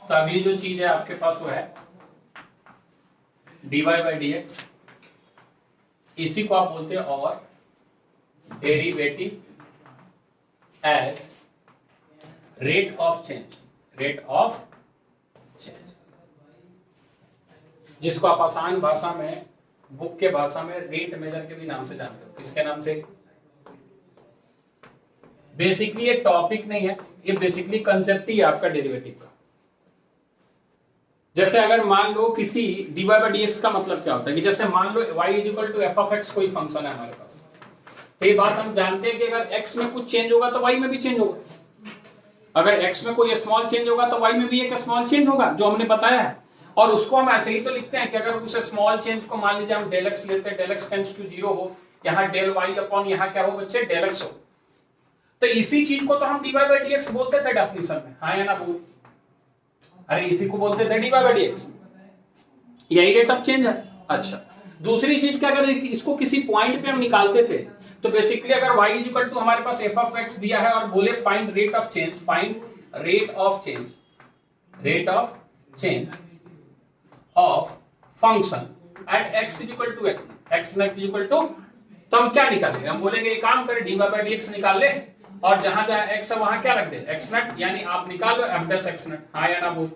तो अगली जो चीज है आपके पास वो है dy बाई डी एक्स, इसी को आप बोलते हैं और derivative as rate of change, rate of change, जिसको आप आसान भाषा में, बुक के भाषा में रेट मेजर के भी नाम से जानते हो। किसके नाम से? बेसिकली ये टॉपिक नहीं है, ये बेसिकली कंसेप्ट ही है आपका डेरिवेटिव का। जैसे अगर मान लो किसी dy बाई डी एक्स का मतलब क्या होता है कि जैसे मान लो y equal to f of x कोई फंक्शन है हमारे पास, तो ये बात हम जानते हैं कि अगर x में कुछ चेंज होगा तो y में भी चेंज होगा, अगर x में कोई स्मॉल चेंज होगा तो y में भी एक स्मॉल चेंज होगा, जो हमने बताया है। और उसको हम ऐसे ही तो लिखते हैं कि अगर उस स्मॉल चेंज को मान लीजिए हम डेल x लेते हैं, डेल x टेंड्स टू 0 हो, यहाँ डेल y अपॉन यहाँ क्या हो बच्चे, डेल x हो, तो इसी चीज को तो हम dy बाई डी एक्स बोलते थे डेफिनेशन में, हाँ या ना बोल? अरे इसी को बोलते थे dy बाई डी एक्स, यही रेट ऑफ चेंज है। अच्छा, दूसरी चीज क्या, अगर इसको किसी पॉइंट पे हम निकालते थे तो बेसिकली अगर y इक्वल टू हमारे पास f ऑफ x दिया है और बोले find rate of change, find rate of change, rate of change of function at x equal to x not equal to, तो हम क्या निकालेंगे? हम बोलेंगे एक काम करें dy बाई डी एक्स निकाल ले और जहां जहां x है वहां क्या रख दे, x नॉट, यानी आप निकाल दो f डैश x नॉट, हाँ या ना बोल?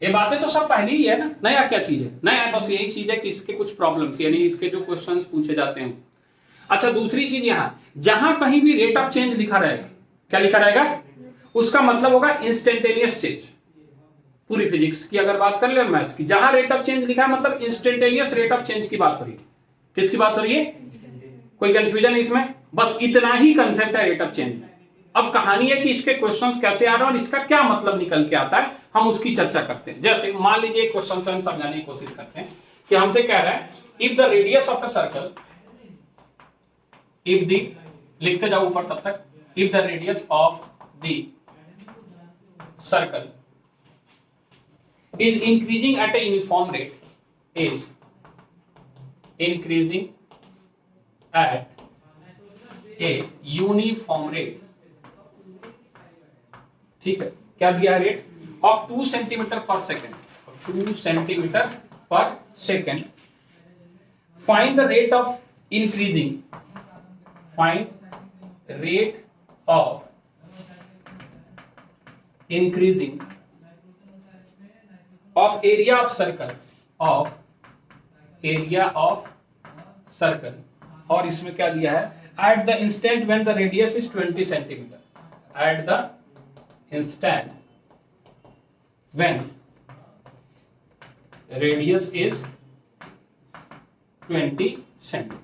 ये बातें तो सब पहले ही है ना, नया क्या चीज है? नया बस यही चीज है कि इसके कुछ प्रॉब्लम्स यानी इसके जो क्वेश्चंस पूछे जाते हैं। अच्छा, दूसरी चीज यहां जहां कहीं भी रेट ऑफ चेंज लिखा रहेगा, क्या लिखा रहेगा? उसका मतलब होगा इंस्टेंटेनियस चेंज। पूरी फिजिक्स की अगर बात कर ले, मैथ्स की, जहां रेट ऑफ चेंज लिखा है मतलब इंस्टेंटेनियस रेट ऑफ चेंज की बात हो रही है। किसकी बात हो रही है? कोई कंफ्यूजन है इसमें? बस इतना ही कंसेप्ट है रेट ऑफ चेंज में। अब कहानी है कि इसके क्वेश्चंस कैसे आ रहे हैं और इसका क्या मतलब निकल के आता है, हम उसकी चर्चा करते हैं। जैसे मान लीजिए क्वेश्चन से हम समझाने की कोशिश करते हैं कि हमसे कह रहा है if the radius of a circle, if the, लिखते जाओ ऊपर तब तक, if the radius of the circle is increasing at a uniform rate, is increasing at a uniform rate, ठीक है, क्या दिया है रेट ऑफ 2 सेंटीमीटर पर सेकेंड, 2 सेंटीमीटर पर second, find the rate of increasing, find rate of increasing of area of circle, of area of circle, और इसमें क्या दिया है, at the instant when the radius is 20 centimeter, at the instant when radius is 20 centimeter।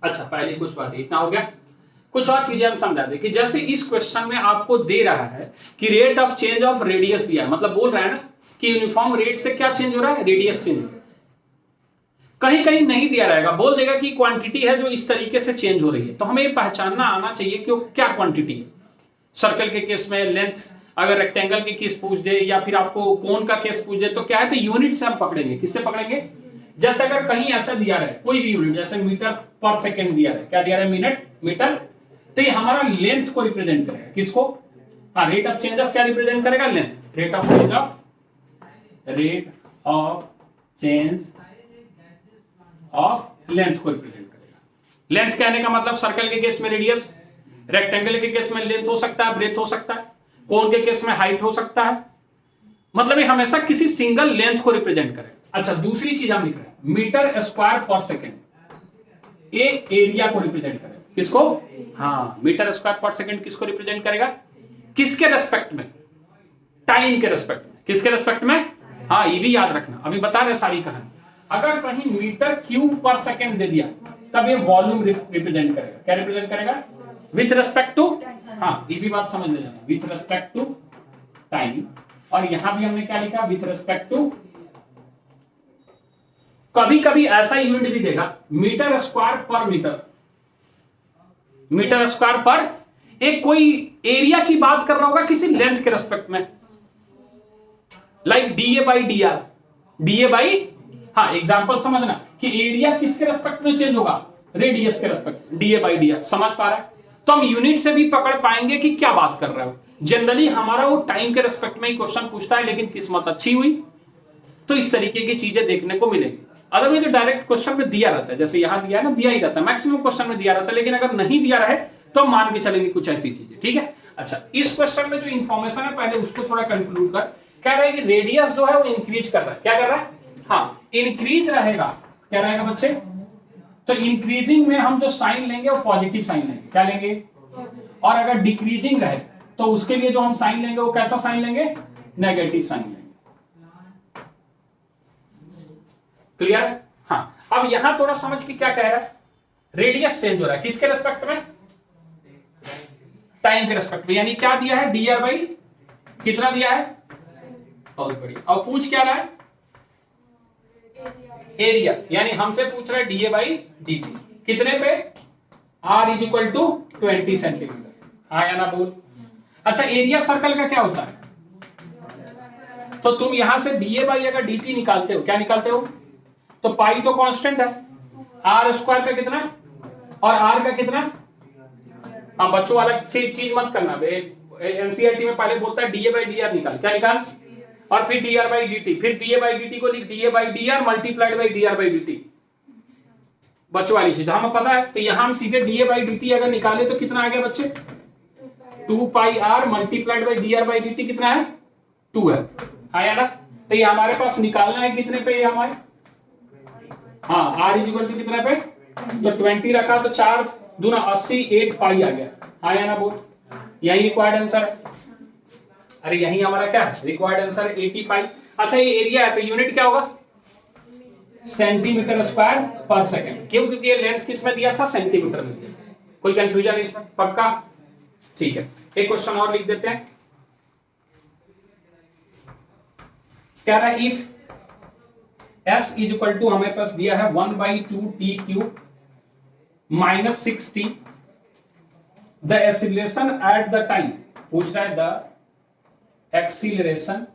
अच्छा, पहले कुछ बात इतना हो गया। कुछ और चीजें हम समझा दें कि जैसे इस क्वेश्चन में आपको दे रहा है कि rate of change of radius दिया है, मतलब बोल रहा है ना कि यूनिफॉर्म रेट से क्या चेंज हो रहा है, रेडियस चेंज। कहीं कहीं नहीं दिया रहेगा, बोल देगा कि क्वांटिटी है जो इस तरीके से चेंज हो रही है, तो हमें ये पहचानना आना चाहिए कि वो क्या क्वांटिटी है। सर्कल के केस में लेंथ, अगर रेक्टेंगल के केस पूछ दे या फिर आपको कोन का केस पूछ दे तो क्या है, तो यूनिट से हम पकड़ेंगे। किससे पकड़ेंगे? जैसे अगर कहीं ऐसा दिया रहे कोई भी यूनिट, जैसे मीटर पर सेकेंड दिया रहे, क्या दिया रहे, मिनट, मीटर, तो ये हमारा लेंथ को रिप्रेजेंट करेगा। किसको? हाँ, रेट ऑफ चेंज ऑफ क्या रिप्रेजेंट करेगा, length, rate of change of, rate of change of length को रिप्रेजेंट करेगा। लेंथ कहने का मतलब सर्कल के केस में रेडियस, रेक्टेंगल के केस में लेंथ हो सकता है, ब्रेथ हो सकता है, कोन के केस में हाइट हो सकता है, मतलब ये हमेशा किसी सिंगल लेंथ को रिप्रेजेंट करेगा। अच्छा, दूसरी चीज हम लिख रहे हैं मीटर स्क्वायर पर सेकेंड, ये एरिया को रिप्रेजेंट करेगा। किसको? हाँ, मीटर स्क्वायर पर सेकंड किसको रिप्रेजेंट करेगा? किसके रेस्पेक्ट में? टाइम के रेस्पेक्ट में। किसके रेस्पेक्ट में? हाँ, ये भी याद रखना, अभी बता रहे सारी कहानी। अगर कहीं मीटर क्यूब पर सेकंड दे दिया तब ये वॉल्यूम रिप्रेजेंट करेगा। क्या रिप्रेजेंट करेगा? विथ रेस्पेक्ट टू, हाँ ये भी बात समझ ले जाना, विथ रेस्पेक्ट टू टाइम। और यहां भी हमने क्या लिखा, विथ रेस्पेक्ट टू। कभी कभी ऐसा यूनिट भी देगा मीटर स्क्वायर पर मीटर, मीटर स्क्वायर पर एक कोई एरिया की बात कर रहा होगा किसी लेंथ के रेस्पेक्ट में, like DA by D are, DA by, हाँ एग्जांपल समझना कि एरिया किसके रेस्पेक्ट में चेंज होगा, रेडियस के respect, DA by D are. समझ पा रहा है? तो हम यूनिट से भी पकड़ पाएंगे कि क्या बात कर रहे हो। जनरली हमारा वो टाइम के रेस्पेक्ट में ही क्वेश्चन पूछता है, लेकिन किस्मत अच्छी हुई तो इस तरीके की चीजें देखने को मिलेगी। अदरवाइज डायरेक्ट क्वेश्चन में दिया रहता है, जैसे यहां दिया है ना, दिया ही रहता है, मैक्सिमम क्वेश्चन में दिया रहता है, लेकिन अगर नहीं दिया रहे तो हम मान के चलेंगे कुछ ऐसी चीजें। ठीक है, अच्छा इस क्वेश्चन में जो इंफॉर्मेशन है पहले उसको थोड़ा कंक्लूड कर। कह रहा है कि रेडियस जो है वो इंक्रीज कर रहा है। क्या कर रहा है? हाँ, इंक्रीज रहेगा। क्या रहेगा बच्चे? तो इंक्रीजिंग में हम जो साइन लेंगे वो पॉजिटिव साइन लेंगे। क्या लेंगे? और अगर डिक्रीजिंग रहे तो उसके लिए जो हम साइन लेंगे वो कैसा साइन लेंगे? नेगेटिव साइन लेंगे। क्लियर है? हाँ, अब यहां थोड़ा समझ के क्या कह रहा है, रेडियस चेंज हो रहा है किसके रेस्पेक्ट में? टाइम के रेस्पेक्ट में। यानी क्या दिया है? dr बाई कितना दिया है? बहुत बढ़िया। और पूछ क्या रहा है? एरिया। यानी हमसे पूछ रहा है डीए बाई dt कितने पे? r is equal to 20 centimetre. हाँ या ना बोल। अच्छा, एरिया सर्कल का क्या होता है? तो तुम यहां से डीए बाई अगर dt निकालते हो, क्या निकालते हो? तो पाई तो कांस्टेंट है, आर स्क्वायर का कितना और आर का कितना? हाँ, बच्चों वाला चीज मत करना बे। एनसीईआरटी में पहले बोलता है डीए बाई डी आर निकाल। क्या निकाल? और फिर D R by D T, फिर डीए बाई डी टी को लिख DA by D are multiplied by D are by D T. बच्चों वाली चीज हमें पता है। तो यहां हम सीधे डीए बाई डी टी अगर निकाले तो कितना आ गया बच्चे? 2 pi R multiplied by D are by D T कितना है? 2 है। हाँ या ना? तो ये हमारे पास निकालना है कितने पे? ये हमारे, हाँ, आर इज इक्वल टू कितने पे? तो 20 रखा तो 4 दूना 80, 8 पाई आ गया। हाँ या ना बोल? यही रिक्वायर्ड आंसर है। अरे यही हमारा क्या रिक्वायर्ड आंसर है, 80 पाई। अच्छा, ये एरिया है तो यूनिट क्या होगा? सेंटीमीटर स्क्वायर पर सेकंड। क्यों? क्योंकि ये लेंथ किस में दिया था? सेंटीमीटर में। कोई कंफ्यूजन इसमें? पक्का? ठीक है, एक क्वेश्चन और लिख देते हैं। क्या रहा है? If s is equal to, हमें पास दिया है 1/2 t cube minus 6t, the acceleration at the time, पूछ रहा है the acceleration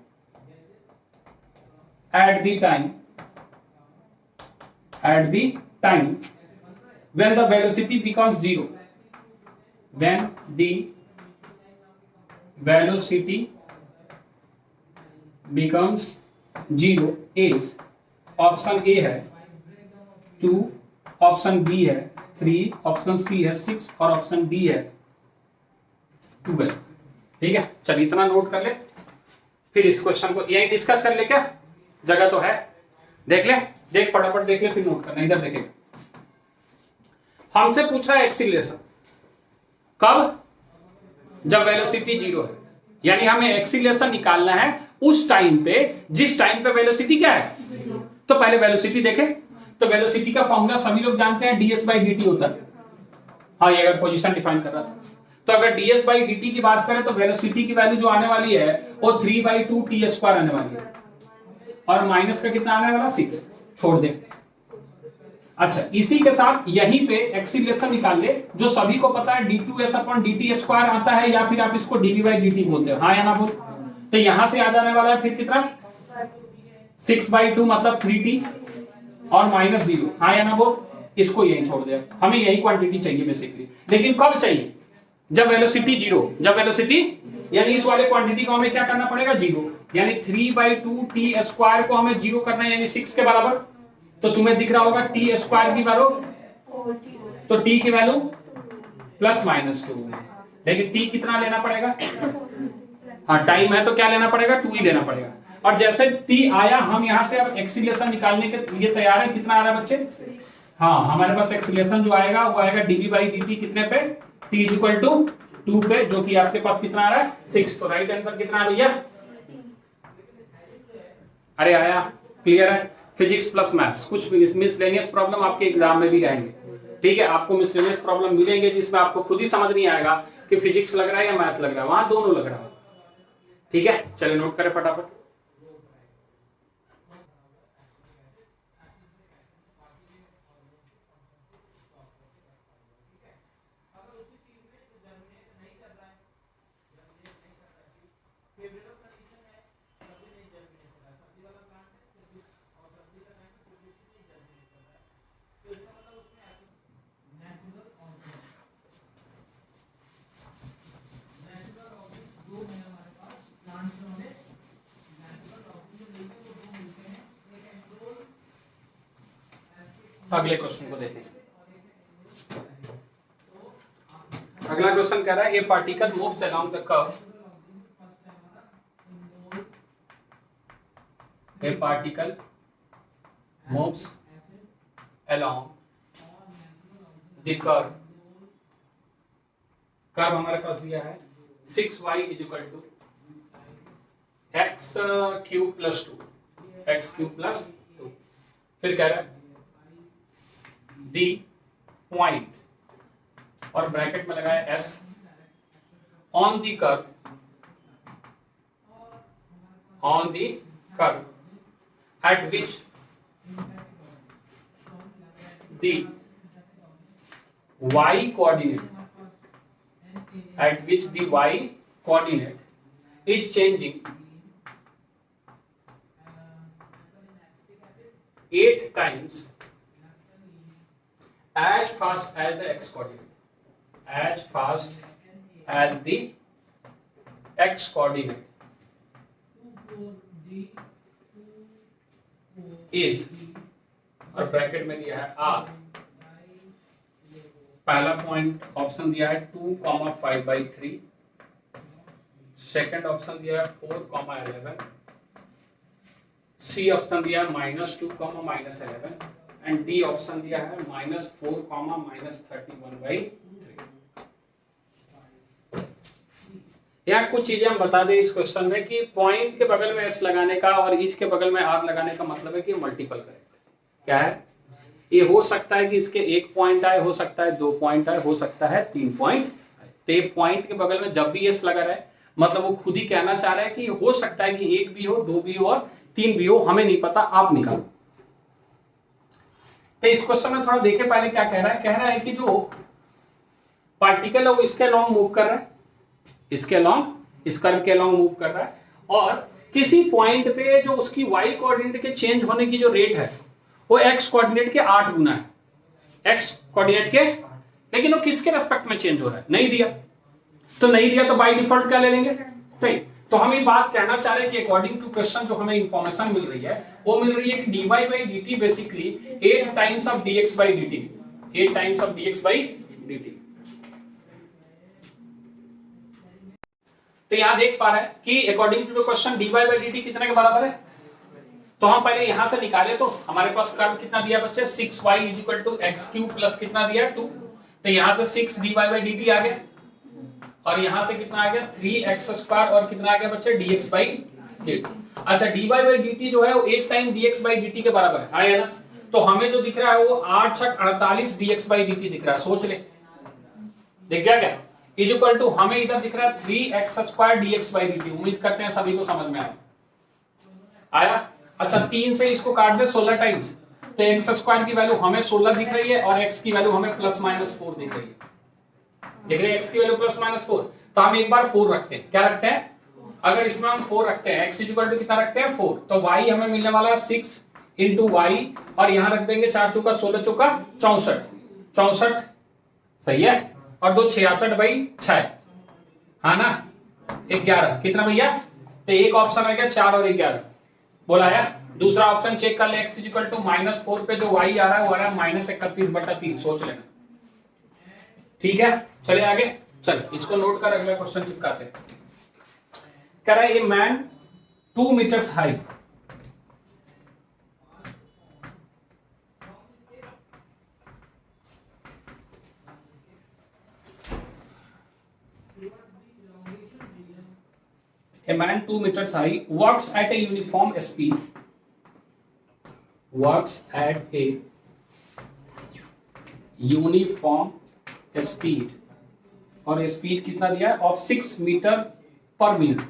at the time when the velocity becomes zero, when the velocity becomes zero is, option A है 2, option B है 3, option C है 6 और option D है 12। ठीक है, चल इतना नोट कर ले, फिर इस क्वेश्चन को यही डिस्कस कर ले। क्या जगह तो है? देख ले, देख फटाफट देख ले, फिर नोट करना। इधर देखेगा, हमसे पूछ रहा है एक्सीलरेशन कब? जब वेलोसिटी 0 है। यानी हमें एक्सीलरेशन निकालना है उस टाइम पे जिस टाइम पे वेलोसिटी क्या है? तो पहले वेलोसिटी देखें। तो वेलोसिटी का फॉर्मूला सभी लोग जानते हैं, ds बाई dt होता है। हाँ, ये अगर पोजीशन डिफाइन कर रहा था तो अगर ds बाई dt की बात करें तो वेलोसिटी की वैल्यू जो आने वाली है वो 3/2 t स्क्वायर आने वाली है, और माइनस का कितना आने वाला? 6। छोड़ दे। अच्छा, इसी के साथ यहीं पे एक्सीलरेशन निकाल ले, जो सभी को पता है d2s/dt स्क्वायर आता है, या फिर आप इसको dv बाई dt बोलते हो। हाँ या ना बोल? तो यहां से आ जाने वाला है फिर कितना? 6/2 मतलब 3t और माइनस 0। हाँ या ना बोल? इसको यही छोड़ दे, हमें यही क्वांटिटी चाहिए बेसिकली। लेकिन कब चाहिए? जब वेलोसिटी 0, जब वेलोसिटी, यानी इस वाले क्वांटिटी को हमें क्या करना पड़ेगा? 0। यानी 3/2 टी स्क्वायर को हमें 0 करना है, यानी 6 के बराबर। तो तुम्हें दिख रहा होगा टी स्क्वायर की वैल्यू, तो टी की वैल्यू +-2, लेकिन टी कितना लेना पड़ेगा? हाँ, टाइम है तो क्या लेना पड़ेगा? 2 ही लेना पड़ेगा। और जैसे टी आया, हम यहां से अब एक्सीलरेशन निकालने के लिए तैयार है। कितना आ रहा है बच्चे? हाँ, हमारे पास एक्सीलरेशन जो आएगा वो आएगा dv बाई dt कितने पे? t इज इक्वल टू 2 पे, जो कि आपके पास कितना आ रहा है? 6। तो राइट आंसर कितना है भैया? अरे आया? क्लियर है? फिजिक्स प्लस मैथ्स, कुछ मिसलेनियस प्रॉब्लम आपके एग्जाम में भी रहेंगे। ठीक है, आपको मिसलेनियस प्रॉब्लम मिलेंगे जिसमें आपको खुद ही समझ नहीं आएगा कि फिजिक्स लग रहा है या मैथ लग रहा है, वहां दोनों लग रहा है। ठीक है, चलिए नोट करें फटाफट। अगले क्वेश्चन को देखें। अगला क्वेश्चन कह रहा है a particle moves along the curve, a particle moves along the curve, curve हमारे पास दिया है 6y equal to x cube plus 2, x cube plus 2। फिर कह रहा है दी पॉइंट और ब्रैकेट में लगाया S on the curve, on the curve at which the y coordinate, at which the y coordinate is changing 8 times as fast as the x coordinate, as fast as the x coordinate is, और bracket में दिया है r, पहला point option दिया है 2,5/3, second option दिया है 4,11, C option दिया है -2, -11 एंड डी ऑप्शन दिया है -4, -31/3। यहाँ कुछ चीजें हम बता दें इस क्वेश्चन में कि पॉइंट के बगल में एस लगाने का और ईच के बगल में आर लगाने का मतलब है कि मल्टीपल करेक्ट क्या है, ये हो सकता है कि इसके 1 पॉइंट आए, हो सकता है 2 पॉइंट आए, हो सकता है 3 पॉइंट। तो ये पॉइंट के बगल में जब भी एस लगा रहा है मतलब वो खुद ही कहना चाह रहा है कि हो सकता है कि 1 भी हो, 2 भी हो और 3 भी हो, हमें नहीं पता, आप निकालो। तो इस क्वेश्चन में थोड़ा देखे पहले क्या कह रहा है कि जो पार्टिकल है वो इसके अलोंग मूव कर रहा है, इसके अलोंग, इस कर्व के अलोंग मूव कर रहा है और किसी पॉइंट पे जो उसकी y कोऑर्डिनेट के चेंज होने की जो रेट है वो x कोऑर्डिनेट के 8 गुना है, x कोऑर्डिनेट के, लेकिन वो किसके रेस्पेक्ट में चेंज हो रहा है, नहीं दिया, तो नहीं दिया तो बाय डिफॉल्ट क्या ले लेंगे, ठीक। तो हम ये बात कहना चाह रहे हैं कि अकॉर्डिंग टू क्वेश्चन जो हमें इंफॉर्मेशन मिल रही है वो मिल रही है कि dy by dt basically 8 times of dx by dt, 8 times of dx by dt। तो यहां देख पा रहे हैं कि according to the question dy by dt कितने के बराबर है, तो हम पहले यहां से निकाले तो हमारे पास कर्व कितना दिया बच्चे 6y equal to x cube plus कितना दिया 2, तो यहां से 6 dy by dt आ गया और यहां से कितना आ गया 3x स्क्वायर और कितना आ गया बच्चे dx by dt। अच्छा dy by dt जो है वो 8 टाइम dx by dt के बराबर है, आया ना, तो हमें जो दिख रहा है वो 8 छक 48 dx by dt दिख रहा है, सोच ले, दिख गया क्या, इक्वल टू हमें इधर दिख रहा है 3x square dx by dt, उम्मीद करते हैं सभी को समझ में आया। अच्छा 3 से इसको काट दे 16 टाइम्स, तो x स्क्वायर की वैल्यू हमें 16 दिख रही है और x की वैल्यू हमें +-4 दिख रही है, देख रहे हैं x की वैल्यू +-4, तो हम एक बार 4 रखते हैं, क्या रखते हैं, अगर इसमें हम 4 रखते हैं x इक्वल टू कितना रखते हैं 4, तो y हमें मिलने वाला है 6 इंटू वाई और यहां रख देंगे 4 चौका 16 चौका 64, 64 सही है, और 2 66/6, हाँ ना, 11 कितना भैया, तो एक ऑप्शन रह गया 4 और 11 बोला है। दूसरा ऑप्शन चेक कर ले, x इक्वल टू -4 पे जो y आ रहा है वो आ रहा है -31/3, सोच लेना, ठीक है। चलिए आगे, चल इसको नोट कर अगला क्वेश्चन चिपकाते हैं। कह रहा है a man 2 metres high a man 2 meters high walks at a uniform speed, walks at a uniform speed और स्पीड कितना दिया है of 6 metre per minute,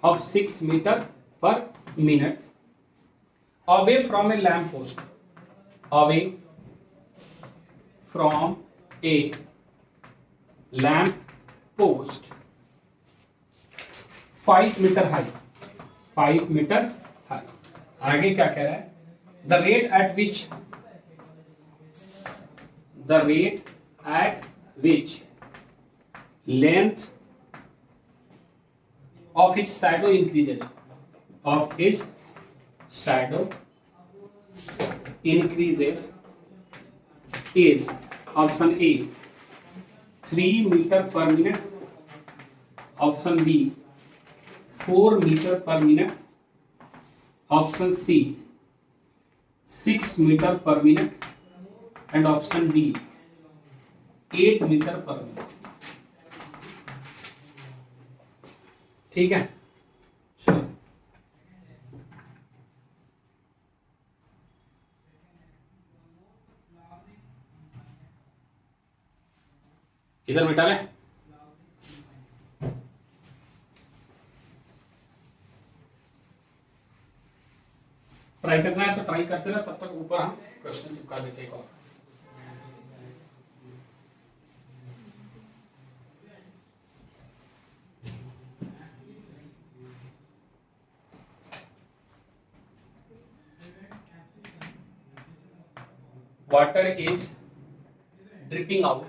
of 6 metre per minute, away from a lamp post, away from a lamp post 5 metre high, 5 metre high. आगे क्या कह रहा है, the rate at which length of his shadow increases, of his shadow increases is option A 3 meter per minute, option B 4 meter per minute, option C 6 meter per minute, and option D 8 meter per minute. ठीक है, इधर मिटा ले। Try करना है तो try करते रहे, तब तक ऊपर हम क्वेश्चन चिपका देते हैं। Water is dripping out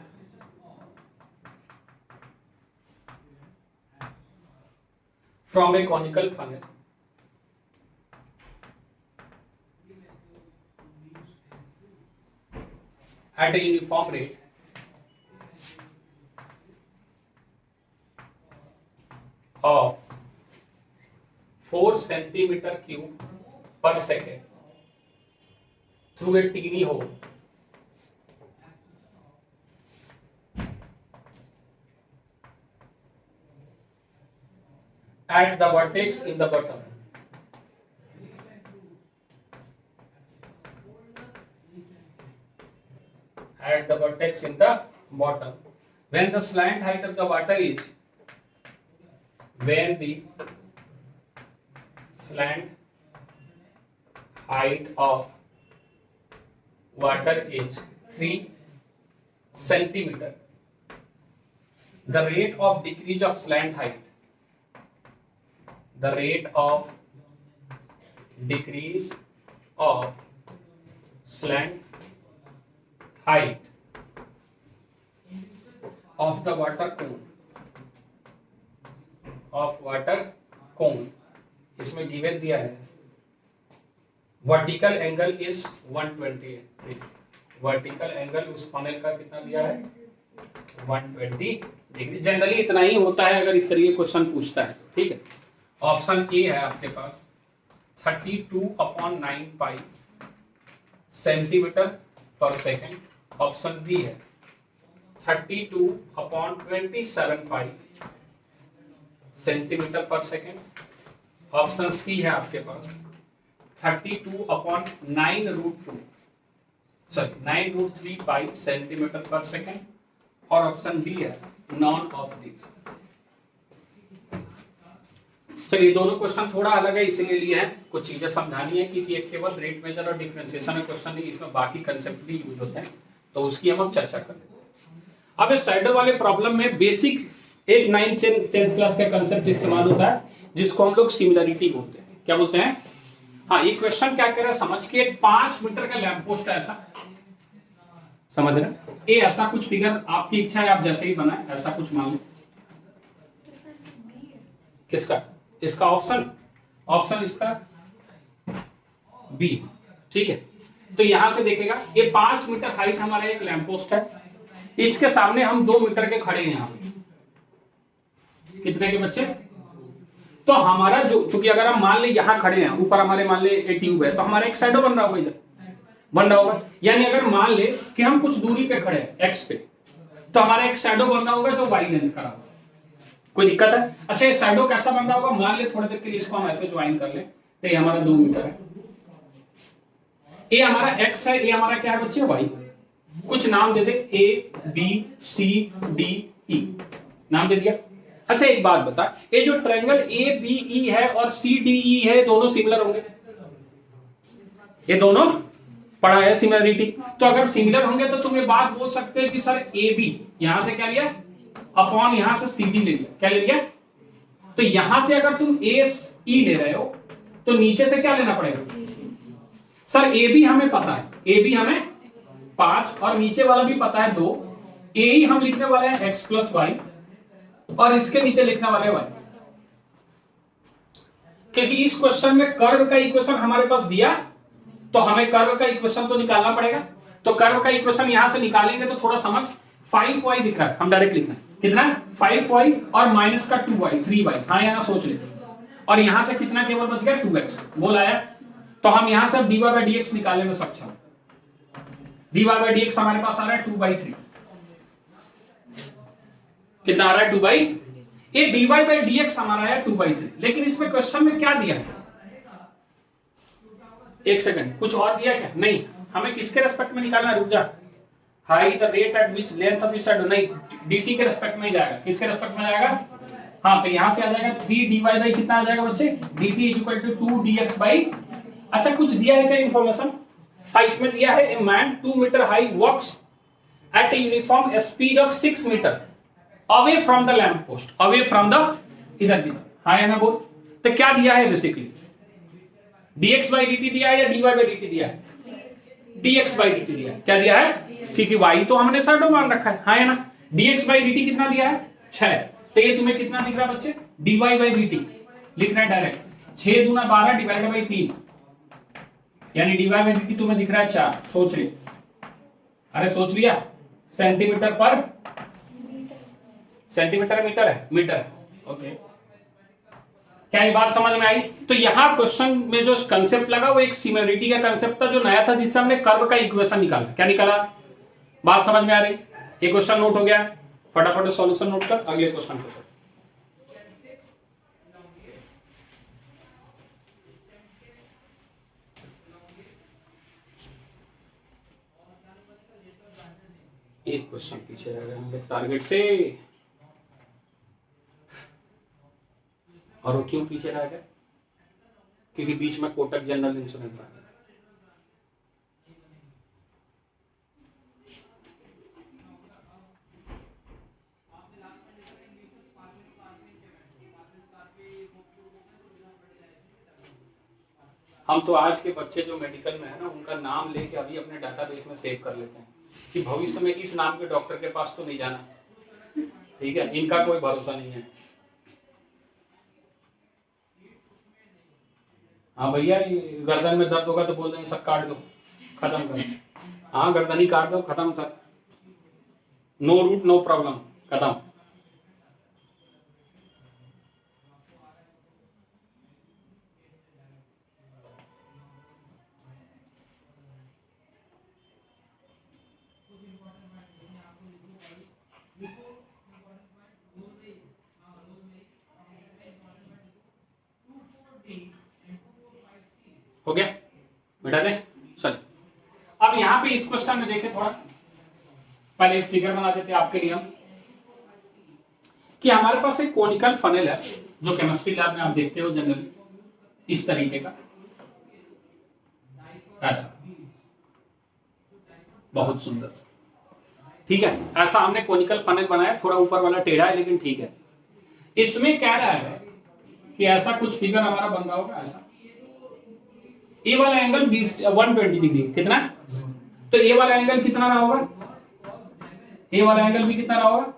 from a conical funnel at a uniform rate of 4 centimeter cube per second through a teeny hole at the vertex in the bottom. At the vertex in the bottom. When the slant height of the water is, when the slant height of water is 3 centimeter, the rate of decrease of slant height, the rate of decrease of slant height of the water cone, इसमें given दिया है vertical angle is 120 vertical angle उस funnel का कितना दिया है 120 degree. Generally इतना ही होता है अगर इस तरीके क्वेश्चन पूछता है, ठीक है। ऑप्शन ए है आपके पास 32/9 पाई सेंटीमीटर पर सेकेंड, ऑप्शन बी है 32/27 पाई सेंटीमीटर पर सेकेंड, ऑप्शन सी है आपके पास 9√3 पाई सेंटीमीटर पर सेकेंड, और ऑप्शन डी है नॉन ऑफ दिस। चलिए दोनों क्वेश्चन थोड़ा अलग है इसीलिए लिए हैं, कुछ चीजें समझानी है कि ये केवल रेट मेजर और डिफरेंशिएशन का क्वेश्चन नहीं, इसमें बाकी कंसेप्ट भी यूज होते हैं, तो उसकी हम चर्चा कर लेते हैं। अब इस शैडो वाले प्रॉब्लम में बेसिक 8, 9, 10th क्लास का कंसेप्ट इस्तेमाल होता है जिसको हम लोग सिमिलरिटी बोलते हैं। क्या बोलते हैं? हाँ, ये क्वेश्चन क्या कह रहा है समझ के, 5 मीटर का लैंप पोस्ट है, ऐसा समझ रहे हैं? ये ऐसा कुछ फिगर आपकी इच्छा है, आप जैसे ही बनाए ऐसा कुछ मान लो। किसका? इसका ऑप्शन इसका बी, ठीक है। तो यहां से देखेगा ये 5 मीटर हाइट हमारा एक लैंप पोस्ट है, इसके सामने हम 2 मीटर के खड़े हैं। यहाँ पे कितने के बच्चे? तो हमारा जो, चूंकि अगर हम मान ले यहाँ खड़े हैं, ऊपर हमारे मान ले एक ट्यूब है, तो हमारा एक शैडो बन रहा होगा, इधर बन रहा होगा। यानी अगर मान ले कि हम कुछ दूरी पे खड़े हैं एक्स पे, तो हमारा एक शैडो बन रहा होगा जो वाई लेंथ का होगा। कोई दिक्कत है? अच्छा, ये शैडो कैसा बन रहा होगा? मान ले थोड़ी देर के लिए इसको हम ऐसे ज्वाइन कर ले, तो ये हमारा 2 मीटर है, ये हमारा एक्स है, ये हमारा क्या है बच्चे? वाई। कुछ नाम दे दे, A B C D E, नाम दे दिया। अच्छा एक बात बता, ये जो ट्रायंगल ए बी ई है और सी डी ई है, दोनों सिमिलर होंगे? ये दोनों पढ़ा है सिमिलरिटी। तो अगर सिमिलर होंगे तो तुम ये बात बोल सकते हो कि सर ए बी यहां से क्या लिया अपॉन यहां से सी डी ले लिया, क्या ले लिया? तो यहां से अगर तुम ए ई ले रहे हो तो नीचे से क्या लेना पड़ेगा? सर ए बी हमें पता है, ए बी हमें 5 और नीचे वाला भी पता है 2, ए ही हम लिखने वाले हैं x प्लस वाई और इसके नीचे लिखने वाले y, क्योंकि इस क्वेश्चन में कर्व का इक्वेशन हमारे पास दिया, तो हमें कर्व का इक्वेशन तो निकालना पड़ेगा। तो कर्व का इक्वेशन यहां से निकालेंगे तो थोड़ा समझ, 5y दिख रहा है, हम डायरेक्ट लिखना है कितना, 5y और माइनस का 2y 3y, हाँ यहाँ सोच लेते, और यहां से कितना केवल बच गया 2x, बोल आया। तो हम यहां से dy by dx निकालने में सक्षम, dy by dx हमारे पास आ रहा है 2/3, कितना आ रहा है 2/, ये dy by dx हमारा है 2/3, लेकिन इसमें क्वेश्चन में क्या दिया है, एक सेकंड, कुछ और दिया क्या, नहीं, हमें किसके रेस्पेक्ट में निकालना, रुक जा, high the rate at which length of this shadow, नहीं dt के रेस्पेक्ट में ही जाएगा, किसके रेस्पेक्ट में जाएगा, हाँ तो यहां से आ जाएगा 3 dy by कितना आ जाएगा बच्चे, dt equal to 2 dx by, अच्छा कुछ दिया है क्या इंफॉर्मेशन, हाँ इसमें दिया है a man 2 metre high walks at a uniform speed of 6 metre away from the lamp post, away from the, इधर भी हाँ या ना बोल, तो क्या दिया है बेसिकली, dx by dt दिया है या dy by dt दिया है, dx by dt दिया है, क्या दिया है, क्योंकि y तो हमने शैडो मान रखा है, हाँ या ना, dx by dt कितना दिया है 6, तो ये तुम्हें कितना दिख रहा है बच्चे, dy by dt लिखना है डायरेक्ट, 6 दूना 12 डिवाइडेड बाई 3, यानी dy by dt तुम्हें दिख रहा है 4, सोच ले, अरे सोच लिया, सेंटीमीटर पर सेंटीमीटर मीटर है, मीटर है, ओके, क्या ये बात समझ में आई। तो यहाँ क्वेश्चन में जो कंसेप्ट लगा वो एक सिमिलरिटी का कंसेप्ट था जो नया था, जिससे हमने कर्व का इक्वेशन निकाला, क्या निकाला, बात समझ में आ रही, ये क्वेश्चन नोट हो गया, फटाफट सॉल्यूशन नोट कर, अगले क्वेश्चन को। एक क्वेश्चन पीछे रह गया हम लोग टारगेट से, और वो क्यों पीछे रह गया, क्योंकि बीच में कोटक जनरल इंश्योरेंस आ गया। हम तो आज के बच्चे जो मेडिकल में है ना, उनका नाम लेके अभी अपने डाटाबेस में सेव कर लेते हैं कि भविष्य में इस नाम के डॉक्टर के पास तो नहीं जाना, ठीक है, इनका कोई भरोसा नहीं है। हाँ भैया गर्दन में दर्द होगा तो बोल देंगे सब काट दो, खत्म कर, हाँ गर्दन ही काट दो, खत्म sir, no root no problem, खत्म। हो गया, मिटा दें, चल अब यहां पे इस क्वेश्चन में देखें, थोड़ा पहले एक फिगर बना देते आपके लिए हम, कि हमारे पास एक कोनिकल फनेल है जो केमिस्ट्री लैब में आप देखते हो जनरली इस तरीके का, ऐसा, बहुत सुंदर, ठीक है, ऐसा हमने कोनिकल फनेल बनाया, थोड़ा ऊपर वाला टेढ़ा है लेकिन ठीक है। इसमें कह रहा है कि ऐसा कुछ फिगर हमारा बन रहा होगा, ऐसा ए वाला एंगल 120 डिग्री, कितना, तो ए वाला एंगल कितना रहा होगा, ए वाला एंगल भी कितना रहा होगा,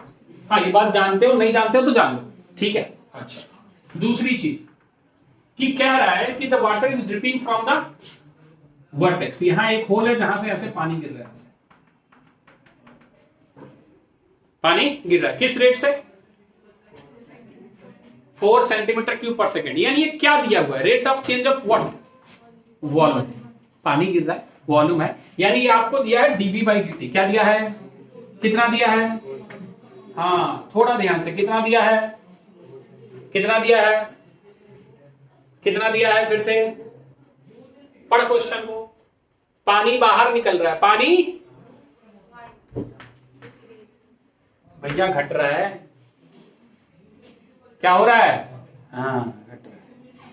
हाँ ये बात जानते हो, नहीं जानते हो तो जान लो, ठीक है। अच्छा दूसरी चीज कि कह रहा है कि the water is dripping from the vertex, यहां एक होल है जहां से ऐसे पानी गिर रहा है, ऐसे पानी गिर रहा है, किस रेट से, 4 सेंटीमीटर क्यूब पर सेकेंड, यानी ये क्या दिया हुआ है, rate of change of what, volume, पानी गिर रहा है, वॉल्यूम है, यानी ये आपको दिया है dV by dt, क्या दिया है, कितना दिया है, हाँ थोड़ा ध्यान से, कितना दिया है, कितना दिया है, कितना दिया है, फिर से पढ़ क्वेश्चन को, पानी बाहर निकल रहा है, पानी भैया घट रहा है, क्या हो रहा है, हाँ घट रहा है,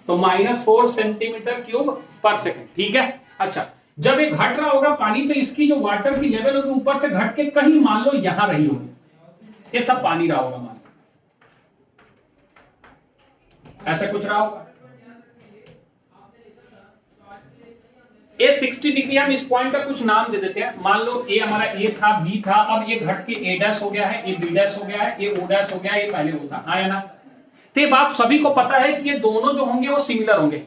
तो -4 सेंटीमीटर क्यूब पर सेकंड, ठीक है। अच्छा जब ये घट रहा होगा पानी, तो इसकी जो वाटर की लेवल होगी ऊपर से घट के कहीं मान लो यहां रही होगी, ये सब पानी रहा होगा, मान ऐसा कुछ रहा होगा, ए 60 डिग्री, हम इस पॉइंट का कुछ नाम दे देते हैं, मान लो ए हमारा ए था, बी था, अब ये घट के ए डैश हो गया है, ए बी डैश हो गया है, ए ओ डैश हो गया है, ये पहले होता, हाँ या ना, तो ये बात सभी को पता है कि ये दोनों जो होंगे वो सिमिलर होंगे,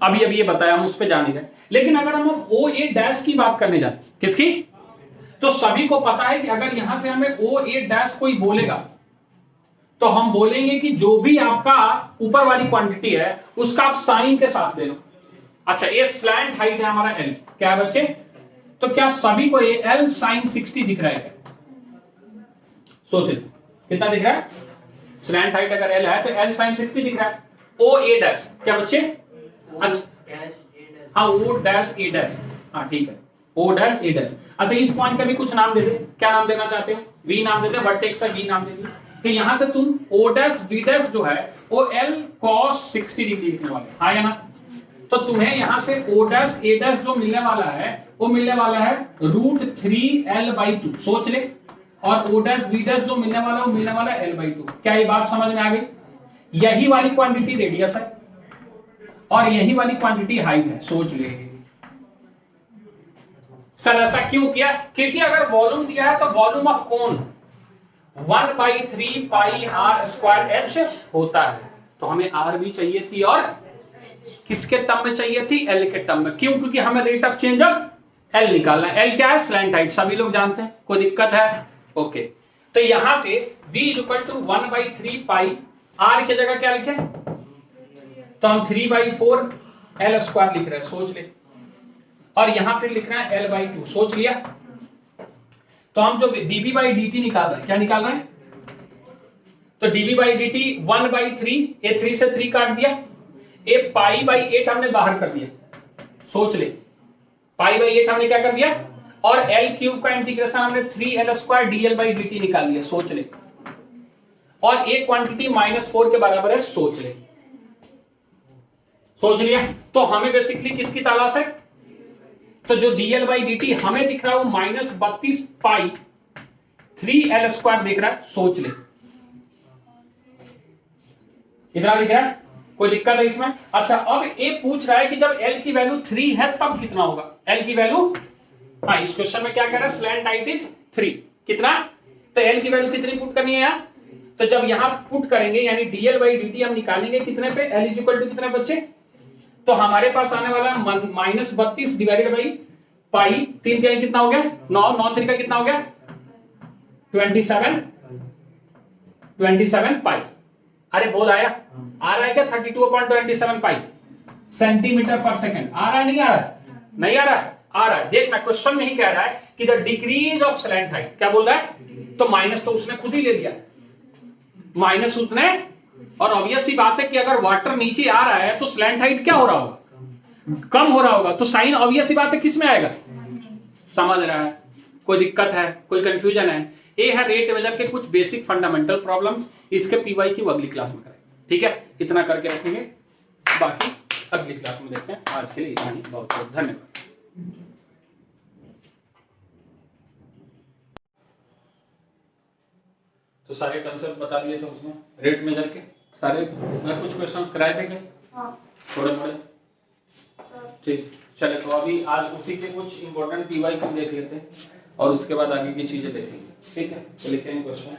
अभी अभी ये बताया, हम उस पर जाने गए, लेकिन अगर हम ओ ए डैश की बात करने जाते, किसकी, तो सभी को पता है कि अगर यहां से हमें ओ ए डैश कोई बोलेगा तो हम बोलेंगे कि जो भी आपका ऊपर वाली क्वांटिटी है उसका आप साइन के साथ ले लो। अच्छा, ये स्लैंट हाइट है हमारा एल, क्या है बच्चे? तो क्या सभी को ये एल साइन 60 दिख रहा है? सोचिए कितना दिख रहा है? स्लैंट हाइट अगर एल है तो एल साइन 60 दिख रहा है। ओ ए डैश क्या बच्चे? अच्छा हाँ, ओ डैश ए डैश, हाँ ठीक है, ओ डैश ए डैश। अच्छा, इस पॉइंट का भी कुछ नाम दे दे, क्या नाम देना चाहते हो? वी नाम देते, वर्टेक्स का वी नाम देते। तो यहां से तुम ओ डैश बी डैश जो है वो एल कॉस 60 डिग्री लिखने वाले, हाँ या ना? तो तुम्हें यहां से ओ डैश ए डैश जो मिलने वाला है वो मिलने वाला है √3l/2, सोच ले। और ओ डैश बी डैश जो मिलने वाला है वो मिलने वाला है l/2। क्या ये बात समझ में आ गई? यही वाली क्वांटिटी रेडियस है और यही वाली क्वांटिटी हाइट है, सोच ले। सर ऐसा क्यों किया? क्योंकि अगर वॉल्यूम दिया है तो volume of cone 1/3 pi r square h होता है, तो हमें आर भी चाहिए थी और किसके टर्म में चाहिए थी? एल के टर्म में। क्यों? क्योंकि हमें rate of change of L निकालना है। एल क्या है? स्लैंट हाइट, सभी लोग जानते हैं, कोई दिक्कत है? ओके, तो यहां से v = 1/3 पाई, आर की जगह क्या लिखे? तो हम 3/4 एल स्क्वायर लिख रहे हैं, सोच ले। और यहां फिर लिख रहे हैं l/2, सोच लिया। तो हम जो dv/dt निकाल रहे हैं, क्या निकाल रहे हैं? तो dv/dt 1/3, ये 3 से 3 काट दिया, ये π/8 हमने बाहर कर दिया, सोच ले। π/8 हमने क्या कर दिया? और l³ का इंटीग्रेशन हमने 3l² dl/dt निकाल लिया, सोच ले। और एक क्वांटिटी -4 के बराबर है, सोच ले। सोच लिया? तो हमें बेसिकली किसकी तलाश है? तो जो dl/dt हमें दिख रहा है वो -32 पाई 3l² दिख रहा है, सोच ले। कितना दिख रहा है? कोई दिक्कत है इसमें? अच्छा, अब ये पूछ रहा है कि जब l की वैल्यू 3 है तब कितना होगा? l की वैल्यू, हाँ इस क्वेश्चन में क्या कह रहा है? स्लैंट हाइट इज 3, कितना? तो l की वैल्यू कितनी पुट करनी है यार? तो जब यहां पुट करेंगे यानी dl/dt हम निकालेंगे कितने पे? l = कितने बच्चे? तो हमारे पास आने वाला -32 डिवाइडेड बाई पाई, 3 3 कितना हो गया? 9, 9 3 का कितना हो गया? 27 पाई। अरे बोल आया? आ रहा है क्या? 32/27 पाई सेंटीमीटर पर सेकंड। आ रहा है नहीं आ रहा है? नहीं आ रहा है? आ रहा है। देखना क्वेश्चन में ही कह रहा है कि the decrease of slant height, क्या बोल रहा है? तो माइनस तो उसने खुद ही ले लिया, माइनस उसने। और ऑब्वियस सी बात है कि अगर वाटर नीचे आ रहा है तो स्लैंट हाइट क्या हो रहा होगा? कम हो रहा होगा, तो साइन ऑब्वियस सी बात है किस में आएगा? समझ रहा है? कोई दिक्कत है? कोई कंफ्यूजन है? ये है रेट मेजर के कुछ बेसिक फंडामेंटल प्रॉब्लम्स, इसके पीवाई की वो अगली क्लास में करें, ठीक है? इतना करके रखेंगे, बाकी अगली क्लास में देखते हैं। आज के लिए इतना ही, बहुत बहुत धन्यवाद। तो सारे कंसेप्ट बता दिए थे उसने रेट मेजर के सारे। मैं कुछ क्वेश्चंस कराए थे क्या? हाँ। थोड़े थोड़े, ठीक। चले, तो अभी आज उसी के कुछ इंपॉर्टेंट पीवाई को देख लेते हैं और उसके बाद आगे की चीजें देखेंगे, ठीक है? तो लिखते हैं क्वेश्चन।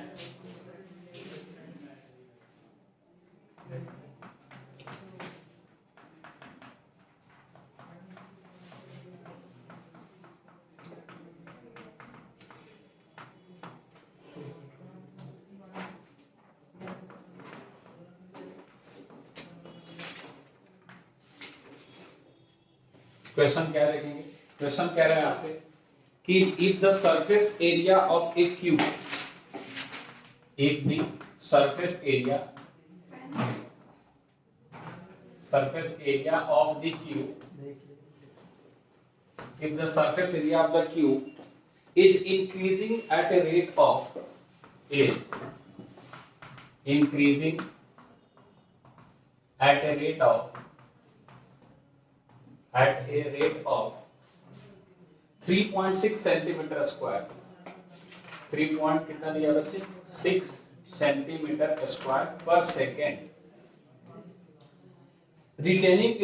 क्वेश्चन क्या लिखेंगे? क्वेश्चन कह रहा है आपसे कि if the surface area of A cube, if the surface area of the cube, if the surface area of the cube is increasing at a rate of 3.6 centimetre square, 3 point कितना दिया बच्चे? 6 centimetre square पर second, retaining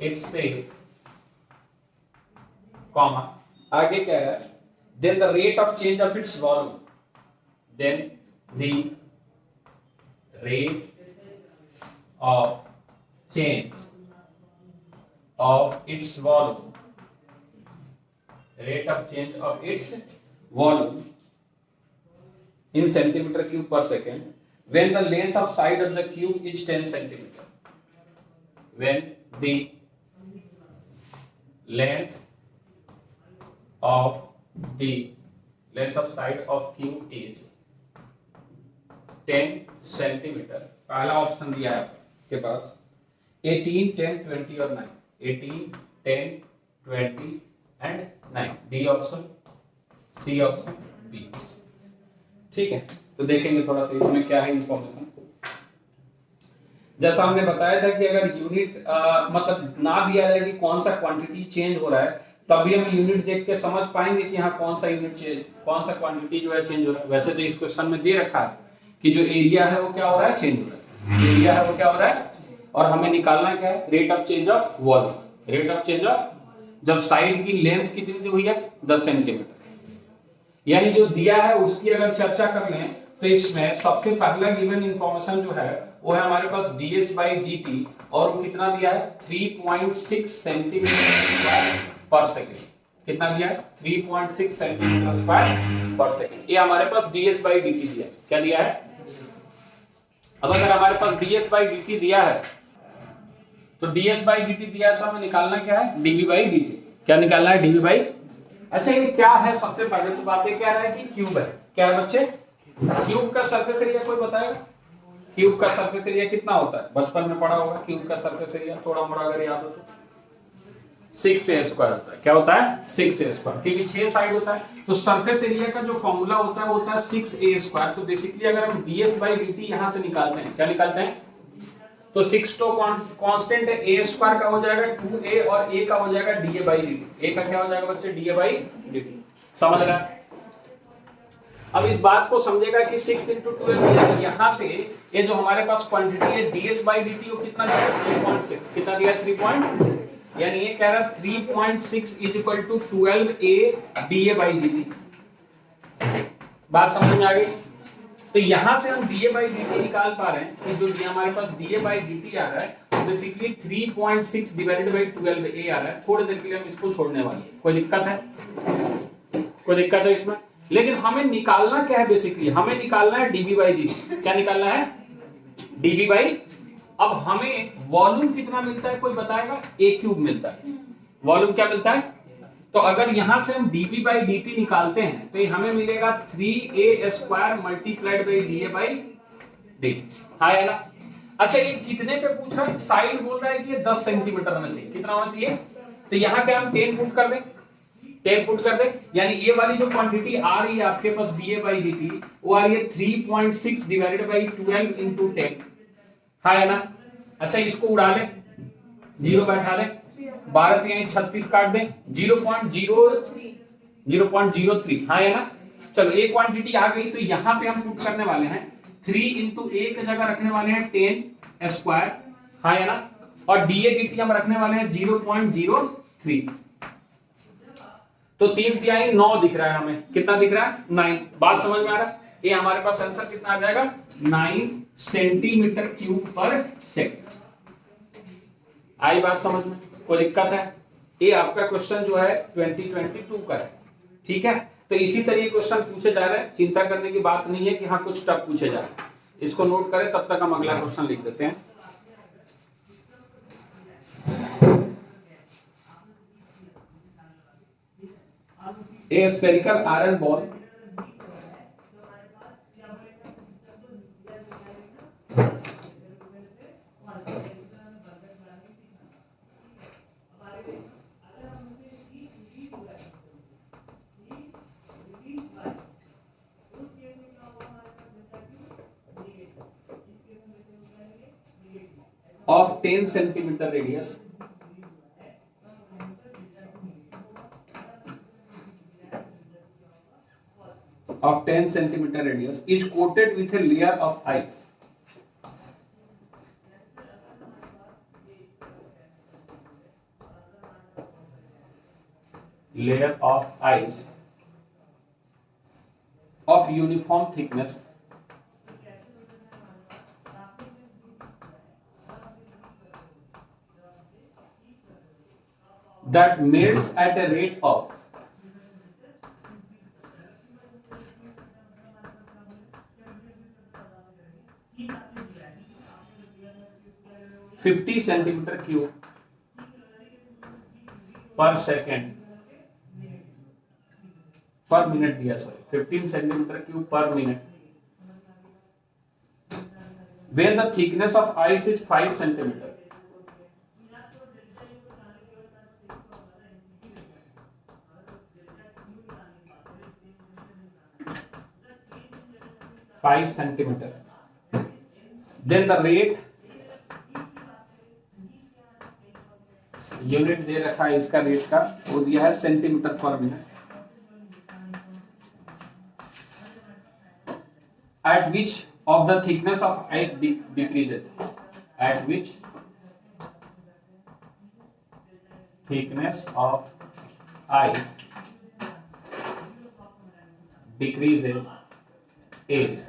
its shape, comma, आगे क्या है? then the rate of change of its volume, then the rate of change of its volume, rate of change of its volume in centimeter cube per second when the length of side of the cube is 10 centimeter. When the length of side of cube is 10 centimetre. पहला option दिया है आपके पास 18, 10, 20 और 9. 18, 10, 20 and 9. D option, C option, B. ठीक है, तो देखेंगे थोड़ा सा इसमें क्या है इंफॉर्मेशन. जैसा हमने बताया था कि अगर यूनिट मतलब ना दिया जाए कि कौन सा क्वांटिटी चेंज हो रहा है, तभी हम यूनिट देख के समझ पाएंगे कि यहाँ कौन सा यूनिट चेंज, कौन सा क्वांटिटी जो है चेंज हो रहा है. वैसे तो इस क्वेश्चन में दे रखा है कि जो एरिया है वो क्या हो रहा है, चेंज हो रहा है. एरिया है वो क्या हो रहा है, और हमें निकालना क्या है, rate of change of volume. Rate of change of, जब साइड की लेंथ कितनी दी हुई है 10 सेंटीमीटर, यानी जो दिया है उसकी अगर चर्चा कर लें तो इसमें सबसे पहला गिवन इंफॉर्मेशन जो है वो है हमारे पास ds by dt, और वो कितना दिया है 3.6 सेंटीमीटर स्क्वायर पर सेकेंड. कितना दिया है 3.6 सेंटीमीटर स्क्वायर पर सेकेंड. ये हमारे पास ds by dt दिया है. क्या दिया है, अब अगर हमारे पास ds by dt दिया है तो ds by dt दिया है तो हमें निकालना क्या है, dv by dt. क्या निकालना है, dv by. अच्छा ये क्या है, सबसे पहले तो बात ये कह रहा है कि क्यूब है. क्या है बच्चे, क्यूब का सरफेस एरिया कोई बताएगा, क्यूब का सरफेस एरिया कितना होता है, बचपन में पढ़ा होगा. क्यूब का सरफेस एरिया थोड़ा मोड़ा अगर याद हो तो 6a स्क्वायर होता है. क्या होता है, 6a स्क्वायर, क्योंकि 6 साइड होता है. तो सरफेस एरिया का जो फॉर्मूला होता है वो होता है 6a स्क्वायर. तो बेसिकली अगर हम ds by dt यहां से निकालते हैं, क्या निकालते हैं, तो 6 तो कांस्टेंट है, a स्क्वायर का हो जाएगा 2a और a का हो जाएगा da by dt. a का क्या हो जाएगा बच्चे, da by dt. समझ रहा है. अब इस बात को समझेगा कि 6 into 12 यहां से ये जो हमारे पास क्वांटिटी है ds by dt वो कितना दिया है, 3.6. कितना दिया है, 3. यानी ये कह रहा है 3.6 is equal to 12a da by dt. बात समझ में आ गई. तो यहां से हम da by dt निकाल पा रहे हैं कि जो हमारे पास da by dt आ रहा है बेसिकली 3.6 डिवाइडेड बाय 12a आ रहा है. थोड़ी देर के लिए हम इसको छोड़ने वाले हैं. कोई दिक्कत है, कोई दिक्कत है इसमें, लेकिन हमें निकालना क्या है, बेसिकली हमें निकालना है dv by dt. क्या निकालना है, dv by. अब हमें वॉल्यूम कितना मिलता है कोई बताएगा, a क्यूब मिलता है. वॉल्यूम क्या मिलता है, तो अगर यहां से हम dv by dt निकालते हैं तो ये हमें मिलेगा 3a square multiplied by da by dt. हाँ है ना. अच्छा ये कितने पे पूछ रहा है, साइड बोल रहा है कि ये 10 सेंटीमीटर होना चाहिए. कितना होना चाहिए, तो यहाँ क्या हम 10 पुट कर दें, 10 पुट कर दे, यानी ये वाली जो क्वांटिटी आ रही है आपके पास da by dt वो आ रही है 3.6 डिवाइडेड बाई 12 into 10. हाँ है ना. अच्छा इसको उड़ा ले, जीरो बैठा दे, 12 यानी 36 काट दे, 0.03. हाँ है ना. चलो एक क्वांटिटी आ गई तो यहाँ पे हम पुट करने वाले हैं 3 into a की जगह रखने वाले हैं 10 स्क्वायर. हाँ है ना. और da dt हम रखने वाले हैं 0.03. तो 3 9 दिख रहा है हमें. कितना दिख रहा है, 9. बात समझ में आ रहा है. ये हमारे पास आंसर कितना आ जाएगा, 9 सेंटीमीटर क्यूब पर सेकंड. आई बात समझ में, कोई दिक्कत है. ये आपका क्वेश्चन जो है 2022 का है. ठीक है, तो इसी तरह क्वेश्चन पूछे जा रहे हैं. चिंता करने की बात नहीं है कि हाँ कुछ टफ पूछे जा रहे हैं. इसको नोट करें, तब तक हम अगला क्वेश्चन लिख देते हैं. A spherical iron ball of 10 centimeter radius is coated with a layer of ice. Layer of ice of uniform thickness that melts at a rate of 50 centimetre cube पर सेकेंड पर मिनट दिया, sorry 15 centimetre cube पर minute, where the thickness of ice is 5 centimeter. Then the rate, unit दे रखा है इसका rate का, वो दिया है सेंटीमीटर पर minute. At which of the thickness of ice decreases? At which thickness of ice decreases is,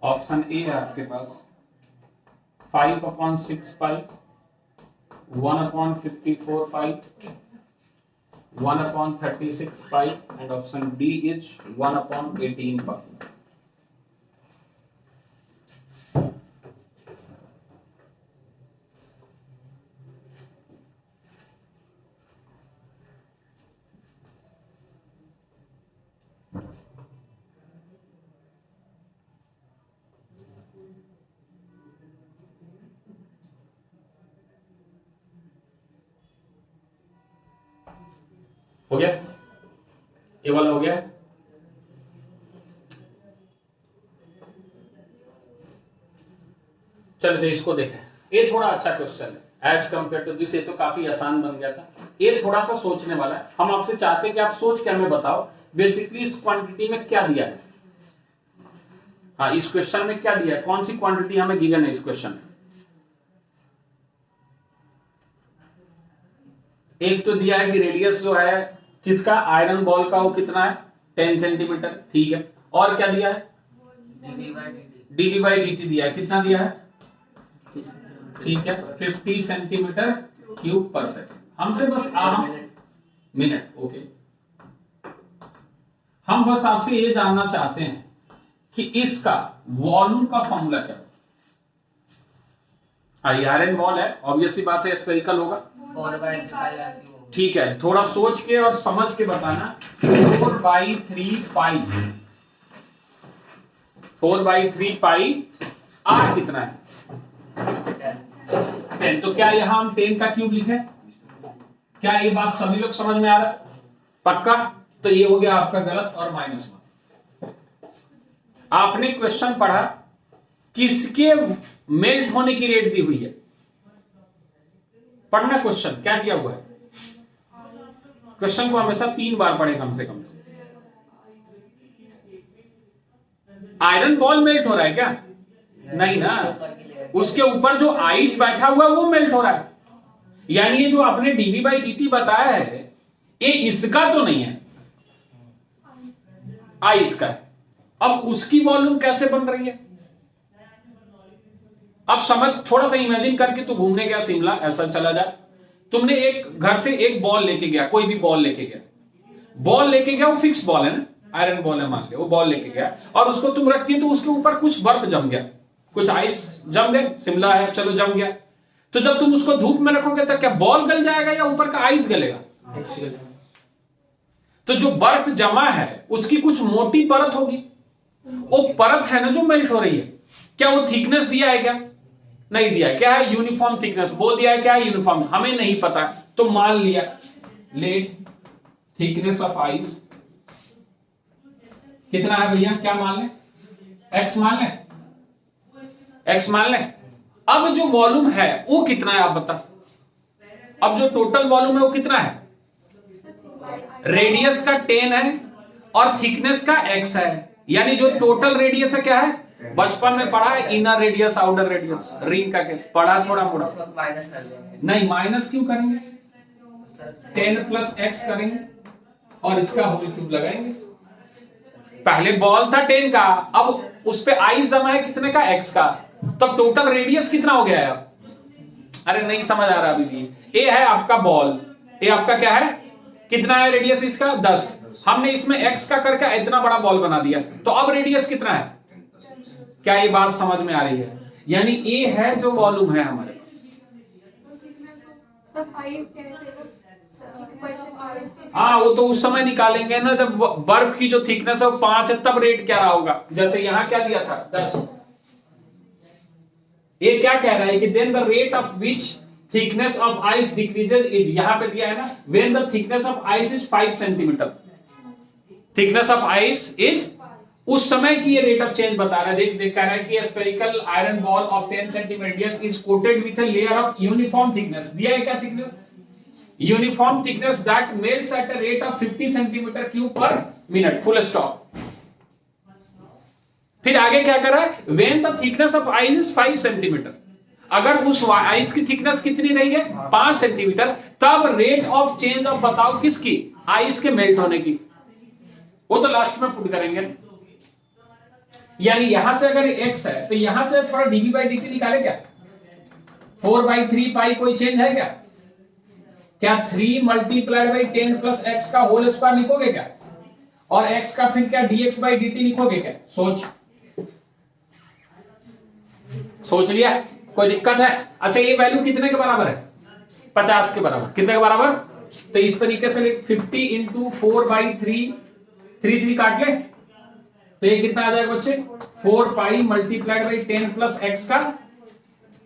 option A है आपके पास 5/6 पाई, 1/54 पाई, 1/36 पाई, and option D is 1/18 पाई. हो गया, ये वाला हो गया. चलो तो इसको देखें, ये थोड़ा अच्छा क्वेश्चन है एज कंपेयर टू दिस. ये तो काफी आसान बन गया था, ये थोड़ा सा सोचने वाला है. हम आपसे चाहते हैं कि आप सोच के हमें बताओ बेसिकली इस क्वांटिटी में क्या दिया है. हाँ, इस क्वेश्चन में क्या दिया है, कौन सी क्वांटिटी हमें गिवन है इस क्वेश्चन में. एक तो दिया है कि रेडियस जो है किसका, आयरन बॉल का, वो कितना है 10 सेंटीमीटर, ठीक है. और क्या दिया है, dv by dt दिया है, कितना दिया है, ठीक है 50 सेंटीमीटर क्यूब पर सेकेंड. हमसे बस मिनट, ओके. हम बस आपसे ये जानना चाहते हैं कि इसका वॉल्यूम का फॉर्मूला क्या है. आयरन बॉल है, ऑब्वियस सी बात है स्फेरिकल होगा, ठीक है. थोड़ा सोच के और समझ के बताना. 4/3 पाई, 4/3 पाई, आर कितना है 10. तो क्या यहां हम 10 का क्यूब लिखें, क्या ये बात सभी लोग समझ में आ रहा है, पक्का. तो ये हो गया आपका गलत और -1. आपने क्वेश्चन पढ़ा, किसके मेल्ट होने की रेट दी हुई है, पढ़ना क्वेश्चन क्या दिया हुआ है. क्वेश्चन को हमेशा 3 बार पढ़े कम से कम. आयरन बॉल मेल्ट हो रहा है क्या, नहीं ना, उसके ऊपर जो आइस बैठा हुआ है वो मेल्ट हो रहा है. यानी ये जो आपने dv by dt बताया है ये इसका तो नहीं है, आइस का है. अब उसकी वॉल्यूम कैसे बन रही है, अब समझ, थोड़ा सा इमेजिन करके तू घूमने गया शिमला, ऐसा चला जा, तुमने एक घर से एक बॉल लेके गया, कोई भी बॉल लेके गया, वो फिक्स बॉल है ना, आयरन बॉल है मान लिया, वो बॉल लेके गया और उसको तुम रखती है तो उसके ऊपर कुछ बर्फ जम गया, कुछ आइस जम गए, शिमला है चलो जम गया. तो जब तुम उसको धूप में रखोगे तो क्या बॉल गल जाएगा या ऊपर का आइस गलेगा. तो जो बर्फ जमा है उसकी कुछ मोटी परत होगी, वो परत है ना जो मेल्ट हो रही है. क्या वो थिकनेस दिया है, क्या नहीं दिया. क्या है, यूनिफॉर्म थिकनेस बोल दिया है, क्या है यूनिफॉर्म, हमें नहीं पता तो मान लिया लेट थिकनेस ऑफ आइस कितना है भैया, क्या मान लें, x मान लें, x मान लें. अब जो वॉल्यूम है वो कितना है आप बता. अब जो टोटल वॉल्यूम है वो कितना है, रेडियस का 10 है और थिकनेस का x है. यानी जो टोटल रेडियस है क्या है, बचपन में पढ़ा है inner radius outer radius, ring का केस पढ़ा थोड़ा मोड़ा. नहीं माइनस क्यों करेंगे, 10 + x करेंगे और इसका होल क्यूब लगाएंगे. पहले बॉल था 10 का, अब उस पे आइस जमा है कितने का, x का, तब टोटल रेडियस कितना हो गया है. अरे नहीं समझ आ रहा अभी भी. ए है आपका बॉल, ये आपका क्या है, कितना है रेडियस इसका 10, हमने इसमें x का करके इतना बड़ा बॉल बना दिया, तो अब रेडियस कितना है, क्या ये बात समझ में आ रही है? यानी ए है जो वॉल्यूम है हमारे पास। हाँ वो तो उस समय निकालेंगे ना जब बर्फ की जो थिकनेस है वो 5 है, तब रेट क्या रहा होगा, जैसे यहां क्या दिया था 10। ये क्या कह रहा है कि then the rate of which thickness of ice decreases is, यहां पे दिया है ना, when the thickness of ice is 5 centimetre, thickness of ice is, उस समय की ये रेट ऑफ चेंज बता रहा है। देख कह रहा है कि spherical iron ball of 10 centimetre radius is coated with a layer of uniform thickness, दिया है क्या thickness, uniform thickness that melts at a rate of 50 centimetre cube पर मिनट, फुल स्टॉप। फिर आगे क्या कर रहा है, when the thickness of ice is 5 centimetre, अगर उस आइस की थिकनेस कितनी रही है 5 सेंटीमीटर, तब रेट ऑफ चेंज ऑफ बताओ किसकी, आइस के मेल्ट होने की, वो तो लास्ट में पुट करेंगे। यानी यहां से अगर x है तो यहां से थोड़ा dv बाई dt निकाले क्या, 4/3 पाई, कोई चेंज है क्या, क्या 3 मल्टीप्लाइड बाई 10 प्लस एक्स का होल स्क्वायर लिखोगे क्या, और x का फिर क्या dx बाई dt लिखोगे क्या, सोच लिया, कोई दिक्कत है? अच्छा ये वैल्यू कितने के बराबर है, 50 के बराबर, कितने के बराबर, तो इस तरीके से 50 इंटू 4/3, 3 काट ले, तो ये कितना आ जाएगा बच्चे, 4 pi multiplied by 10 plus x का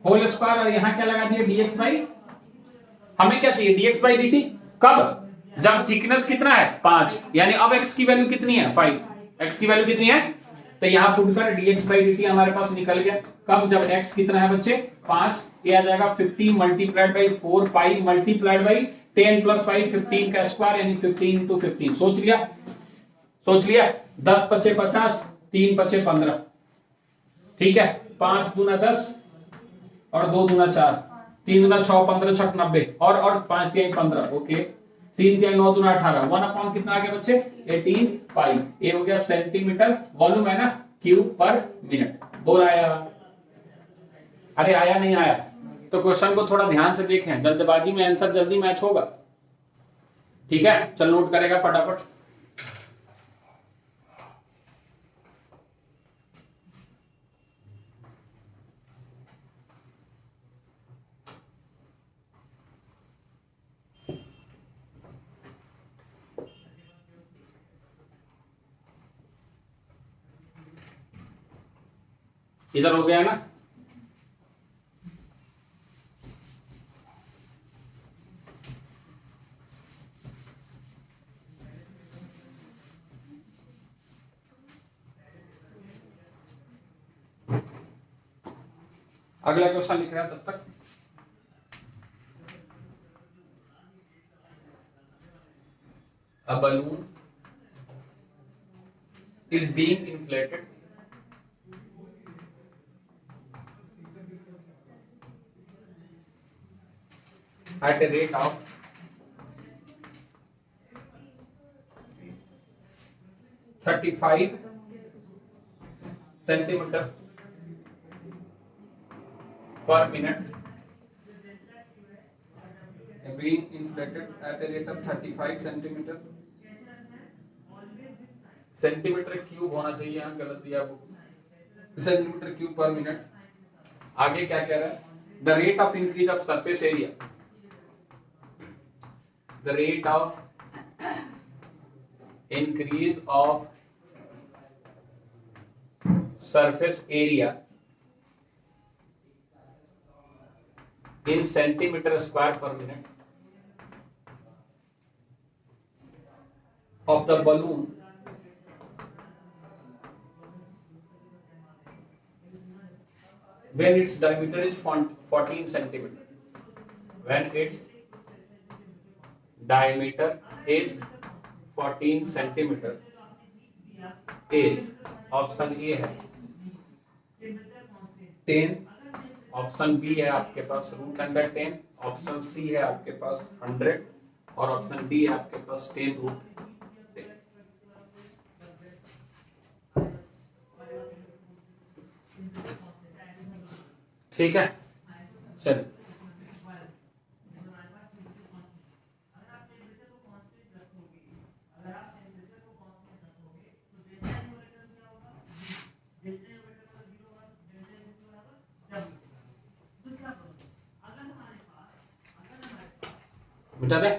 होल स्क्वायर, और यहां क्या लगा दिया dx बाई, हमें क्या चाहिए dx बाई dt, कब, जब थिकनेस कितना है 5, यानी अब x की वैल्यू कितनी है 5, x की वैल्यू कितनी है, तो यहां पुट कर dx बाई dt हमारे पास निकल गया, कब, जब x कितना है बच्चे 5, ये आ जाएगा 50 multiplied by 4 pi multiplied by 10 plus 5, 15 का स्क्वायर यानी 15 इंटू 15, सोच लिया, 10 पचे 50, 3 पचे 15, ठीक है, 5 दूना 10 और 2 दूना 4, 3 दूना 6, 15 छक 90, और 5 तिहाई 15, ओके, 3 तिहाई 9 दूना 18, 1 अपॉन कितना आ गया बच्चे 18 पाई, ये हो गया सेंटीमीटर वॉल्यूम है ना, क्यूब पर मिनट। बोल आया, अरे आया नहीं आया, तो क्वेश्चन को थोड़ा ध्यान से देखें, जल्दबाजी में आंसर जल्दी मैच होगा, ठीक है, चल नोट करेगा फटाफट। इधर हो गया ना, अगला क्वेश्चन लिख रहा है तब तक। A balloon is being inflated at a rate of 35 centimeter per minute, being inflated at a rate of 35 centimeter, centimetre cube होना चाहिए, यहाँ गलत दिया, सेंटीमीटर क्यूब पर मिनट। आगे क्या कह रहा है, the rate of increase of surface area, the rate of increase of surface area in centimeter square per minute of the balloon when its diameter is 14 centimeter, when its diameter is 14 centimeter is, option A है 10, option B है आपके पास √10, option C है आपके पास 100, और option D है आपके पास 10√10। ठीक है, चलिए मिटा दे।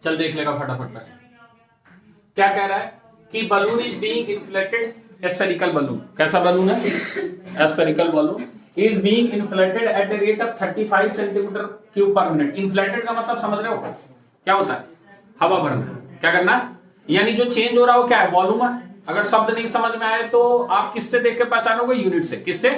चल देख लेगा फटाफट में क्या कह रहा है कि balloon is being inflated, spherical balloon, कैसा बलून है, spherical balloon is being inflated at the rate of 35 centimetre cube पर मिनट। इन्फ्लेटेड का मतलब समझ रहे हो क्या होता है, हवा भरना। क्या करना, यानी जो चेंज हो रहा हो क्या है, वॉल्यूम है। अगर शब्द नहीं समझ में आए तो आप किससे देख के पहचानोगे, यूनिट से। किससे,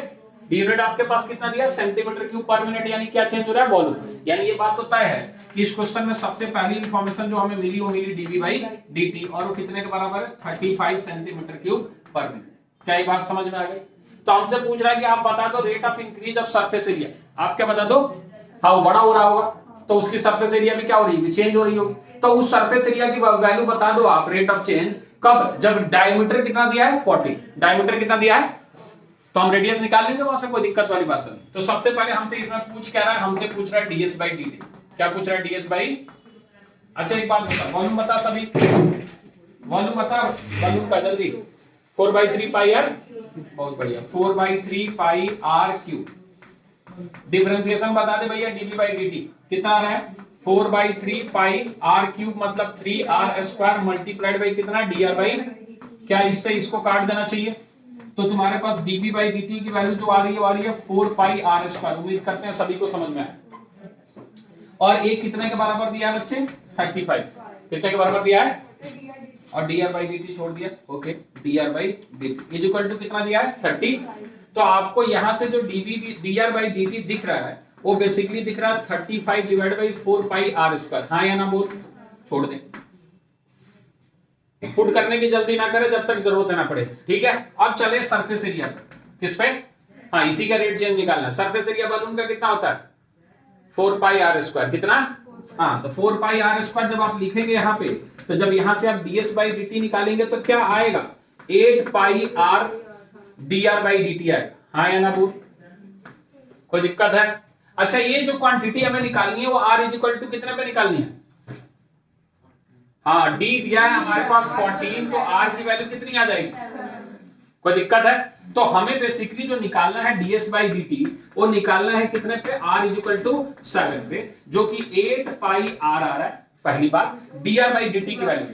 यूनिट आपके पास कितना दिया, सेंटीमीटर क्यूब पर मिनट, यानी क्या चेंज हो रहा है, वॉल्यूम। यानी ये बात तो तय है कि इस क्वेश्चन में सबसे पहली इंफॉर्मेशन जो हमें मिली वो मिली डीवी बाई डीटी, और वो कितने के बराबर है, 35 सेंटीमीटर क्यूब पर मिनट। क्या ये बात समझ में आ गई। तो हमसे पूछ रहा है कि आप बता दो rate of increase of surface area, आप क्या बता दो, हाँ वो बड़ा हो रहा होगा तो उसकी सरफेस एरिया में क्या हो रही होगी, चेंज हो रही होगी। तो उस सरफेस एरिया की वैल्यू बता दो आप, रेट ऑफ चेंज कब, जब डायमीटर कितना दिया है 40, डायमीटर कितना दिया है, तो हम रेडियस निकाल लेंगे वहां से, कोई दिक्कत वाली बात नहीं। तो सबसे पहले हमसे इसमें पूछ क्या रहा है, हमसे पूछ रहा है डीएस बाई डी टी। क्या पूछ रहा है, डीएस बाई। अच्छा एक बात बता, वॉल्यूम बता सभी, वॉल्यूम बता, वॉल्यूम का जल्दी, 4/3 पाई आर, बहुत बढ़िया, 4/3 पाई आर क्यूब। डिफरेंशिएशन बता दे भैया, डीवी बाई डी टी कितना आ रहा है, 4/3 पाई आर क्यूब मतलब 3r स्क्वायर मल्टीप्लाइड बाई कितना, डी आर बाई, क्या इससे इसको काट देना चाहिए, तो तुम्हारे पास डीवी बाई डी की वैल्यू जो आ रही है वो आ रही है 4 पाई r स्क्वायर। उम्मीद करते हैं सभी को समझ में आए। और एक कितने के बराबर दिया है बच्चे, 35, कितने के बराबर दिया है, और d are by D t छोड़ दिया, okay, d are by D t is equal to कितना दिया है, 30। तो आपको यहां से जो d are by D t दिख रहा है वो बेसिकली दिख रहा है 35 divide by 4 pi r square. हाँ या ना बोल, छोड़ दे, पुट करने की जल्दी ना करे जब तक जरूरत है ना पड़े, ठीक है। अब चले सरफेस एरिया पे, किस पे, हाँ इसी का रेट चेंज निकालना है। सरफेस एरिया बलून का कितना होता है, 4 पाई आर स्क्वायर, कितना, हाँ तो 4 पाई आर स्क्वायर जब आप लिखेंगे यहाँ पे, तो जब यहां से आप ds बाई डी टी निकालेंगे तो क्या आएगा, 8 pi R D are by D T आएगा। हाँ या ना बोल, कोई दिक्कत है। अच्छा ये जो क्वांटिटी हमें निकालनी है वो r इज इक्वल टू कितने पे निकालनी है, हाँ d दिया है हमारे पास 14, तो r की वैल्यू कितनी आ जाएगी, कोई दिक्कत है। तो हमें बेसिकली जो निकालना है ds बाई डी टी, वो निकालना है कितने पे, r इज इक्वल टू 7 पे, जो कि 8 पाई r आ रहा है। पहली बात dr बाई डी टी की value,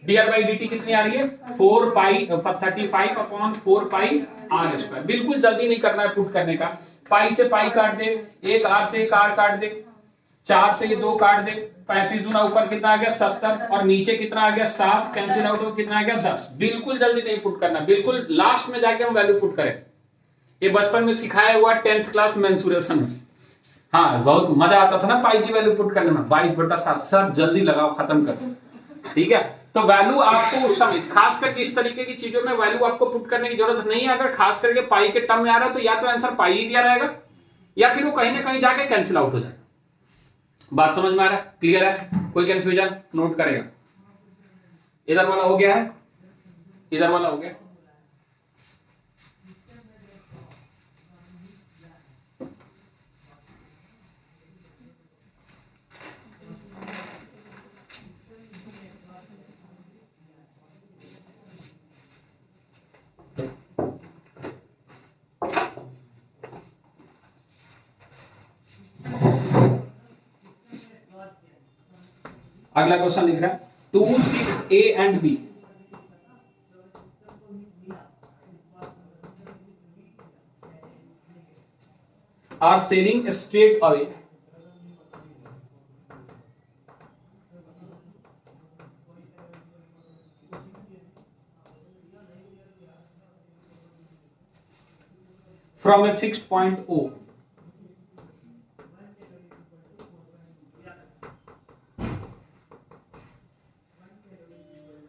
dr by D T कितनी आ रही है, 4 पाई 35 अपॉन 4 पाई r स्क्वायर। बिल्कुल जल्दी नहीं करना है पुट करने का, पाई से पाई काट दे, एक r से एक r काट दे, 4 से ये 2 काट दे, 35 दूना ऊपर कितना आ गया 70, और नीचे कितना आ गया 7, कैंसिल आउट हो कितना आ गया 10। बिल्कुल जल्दी नहीं पुट करना, बिल्कुल लास्ट में जाके हम वैल्यू पुट करें। ये बचपन में सिखाया हुआ 10th क्लास मेंसुरेशन में, हाँ बहुत मजा आता था ना पाई की वैल्यू पुट करने में, 22/7। सर जल्दी लगाओ, खत्म कर, ठीक है। तो वैल्यू आपको उस समय खास करके इस तरीके की चीजों में वैल्यू आपको पुट करने की जरूरत नहीं है। अगर खास करके पाई के टर्म में आ रहा है तो या तो आंसर पाई ही दिया रहेगा, या फिर वो कहीं ना कहीं जाके कैंसिल आउट हो जाए। बात समझ में आ रहा है, क्लियर है, कोई कंफ्यूजन नोट करेगा। इधर वाला हो गया है, इधर वाला हो गया। अगला क्वेश्चन लिख रहा है, 2 sticks A and B are sailing straight away from a fixed point O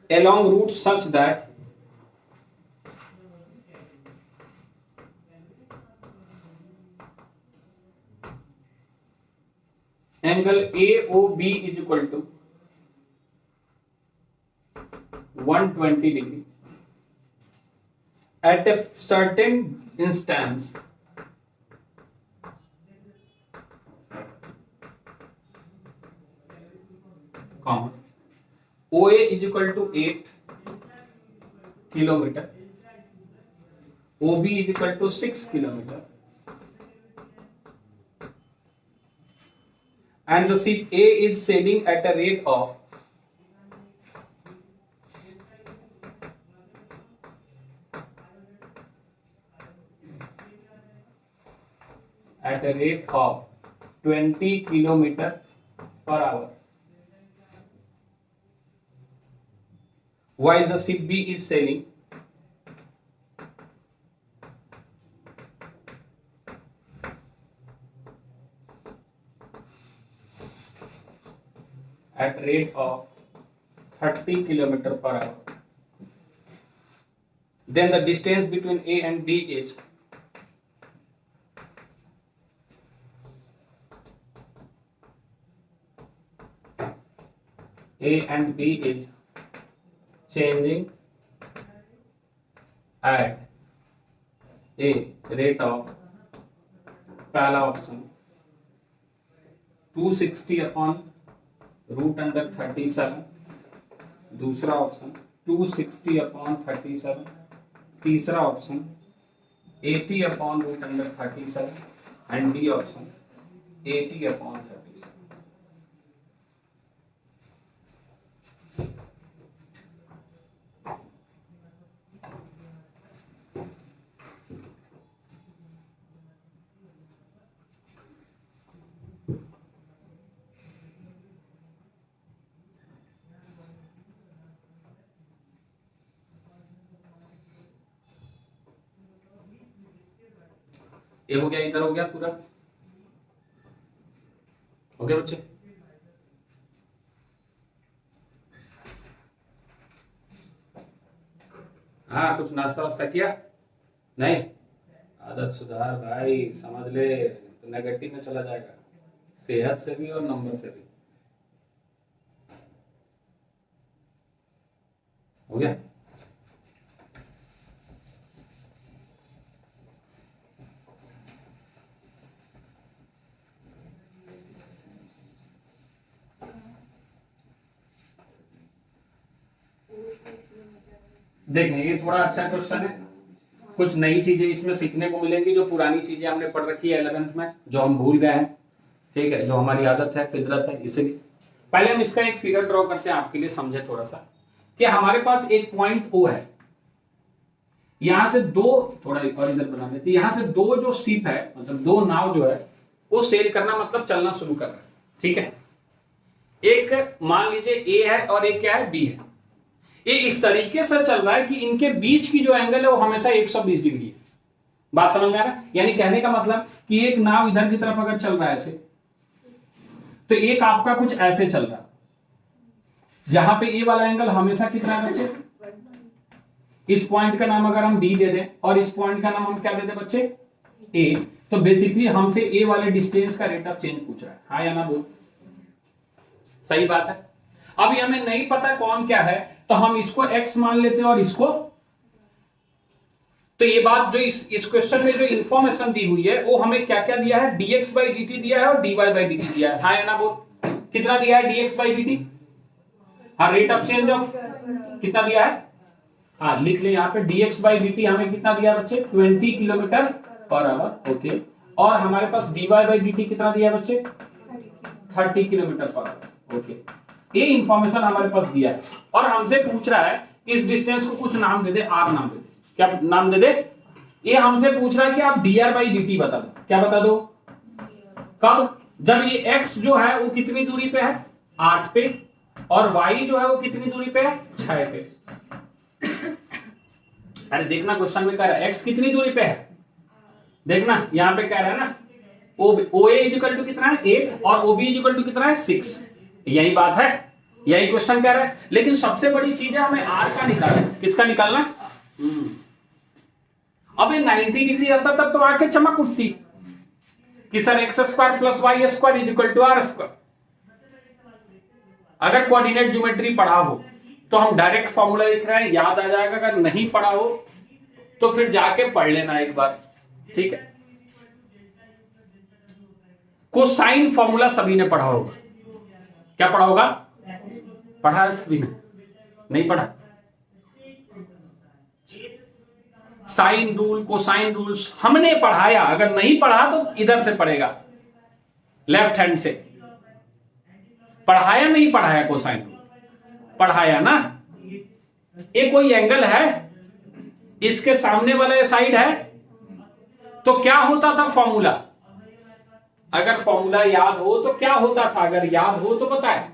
along routes such that angle AOB is equal to 120 degree at a certain instance comma OA is equal to 8 kilometre, OB is equal to 6 kilometer, and the ship A is sailing at a rate of 20 kilometer per hour, while the ship B is sailing at rate of 30 kilometer per hour. Then the distance between A and B is A and B is changing at a rate of, पहला option 260 upon root under 37, दूसरा option 260 upon 37, तीसरा option 80 upon root under 37 and D option 80 upon 37। ये हो गया, इधर हो गया, पूरा हो गया बच्चे। हाँ, कुछ नाश्ता वास्ता किया? नहीं, आदत सुधार भाई, समझ ले तो नेगेटिव में चला जाएगा, सेहत से भी और नंबर से भी। हो गया? देखें, ये थोड़ा अच्छा क्वेश्चन है, कुछ नई चीजें इसमें सीखने को मिलेंगी जो पुरानी चीजें हमने पढ़ रखी है 11th में, जो हम भूल गए हैं, ठीक है, जो हमारी आदत है, फितरत है। इसलिए पहले हम इसका एक फिगर ड्रॉ करते हैं आपके लिए समझे थोड़ा सा, कि हमारे पास एक पॉइंट O है, यहां से दो, थोड़ा और इधर बना लेते हैं, यहां से दो जो शिप है, मतलब दो नाव जो है वो सेल करना, मतलब चलना शुरू कर रहा है, ठीक है। एक मान लीजिए A है और एक क्या है, B है। ये इस तरीके से चल रहा है कि इनके बीच की जो एंगल है वो हमेशा 120 डिग्री है। बात समझ में आ रहा है? यानी कहने का मतलब कि एक नाव इधर की तरफ अगर चल रहा है ऐसे, तो एक आपका कुछ ऐसे चल रहा है, जहां पे ए वाला एंगल हमेशा कितना है बच्चे, इस पॉइंट का नाम अगर हम डी दे दें और इस पॉइंट का नाम हम क्या दे दें बच्चे, ए, तो बेसिकली हमसे ए वाले डिस्टेंस का रेट ऑफ चेंज पूछ रहा है, हाँ या ना बोल? सही बात है। अभी हमें नहीं पता कौन क्या है, तो हम इसको x मान लेते हैं और इसको, तो ये बात जो इस क्वेश्चन में जो इंफॉर्मेशन दी हुई है वो हमें क्या क्या दिया है, dx by dt दिया है और dy by dt दिया है, हाँ या ना बोल? कितना दिया है dx by dt? हाँ, रेट ऑफ चेंज ऑफ कितना दिया है, हाँ लिख ले यहाँ पे, dx by dt हमें कितना दिया बच्चे, 20 किलोमीटर पर आवर, ओके। और हमारे पास dy by dt कितना दिया बच्चे, 30 किलोमीटर पर आवर, ओके। ये इंफॉर्मेशन हमारे पास दिया है और हमसे पूछ रहा है इस डिस्टेंस को कुछ नाम दे दे, r नाम दे दे, क्या नाम दे दे? ये हमसे पूछ रहा है कि आप dr by dt बता दो, क्या बता दो? कब? जब ये x जो है वो कितनी दूरी पे है, 8 पे, और y जो है वो कितनी दूरी पे है, 6 पे। अरे देखना क्वेश्चन में कह रहा है x कितनी दूरी पे है, देखना यहाँ पे कह रहा है ना, OA इक्वल टू कितना है, 8, और OB इक्वल टू कितना है, 6। यही बात है, यही क्वेश्चन कह रहा है। लेकिन सबसे बड़ी चीज है हमें r का निकालना, किसका निकालना? अब ये 90 डिग्री रहता तब तो आके चमक उठती कि sir x² plus y² is equal to r²। अगर कोऑर्डिनेट ज्योमेट्री पढ़ा हो तो हम डायरेक्ट फॉर्मूला लिख रहे हैं, याद आ जाएगा। अगर नहीं पढ़ा हो तो फिर जाके पढ़ लेना एक बार, ठीक है। कोसाइन फॉर्मूला सभी ने पढ़ा होगा, क्या पढ़ा होगा? पढ़ा है सभी ने। नहीं पढ़ा? साइन रूल, कोसाइन रूल्स हमने पढ़ाया, अगर नहीं पढ़ा तो इधर से पढ़ेगा, लेफ्ट हैंड से। पढ़ाया नहीं पढ़ाया? कोसाइन रूल पढ़ाया ना। ये कोई एंगल है, इसके सामने वाला साइड है, तो क्या होता था फॉर्मूला? अगर फॉर्मूला याद हो तो क्या होता था? अगर याद हो तो पता है।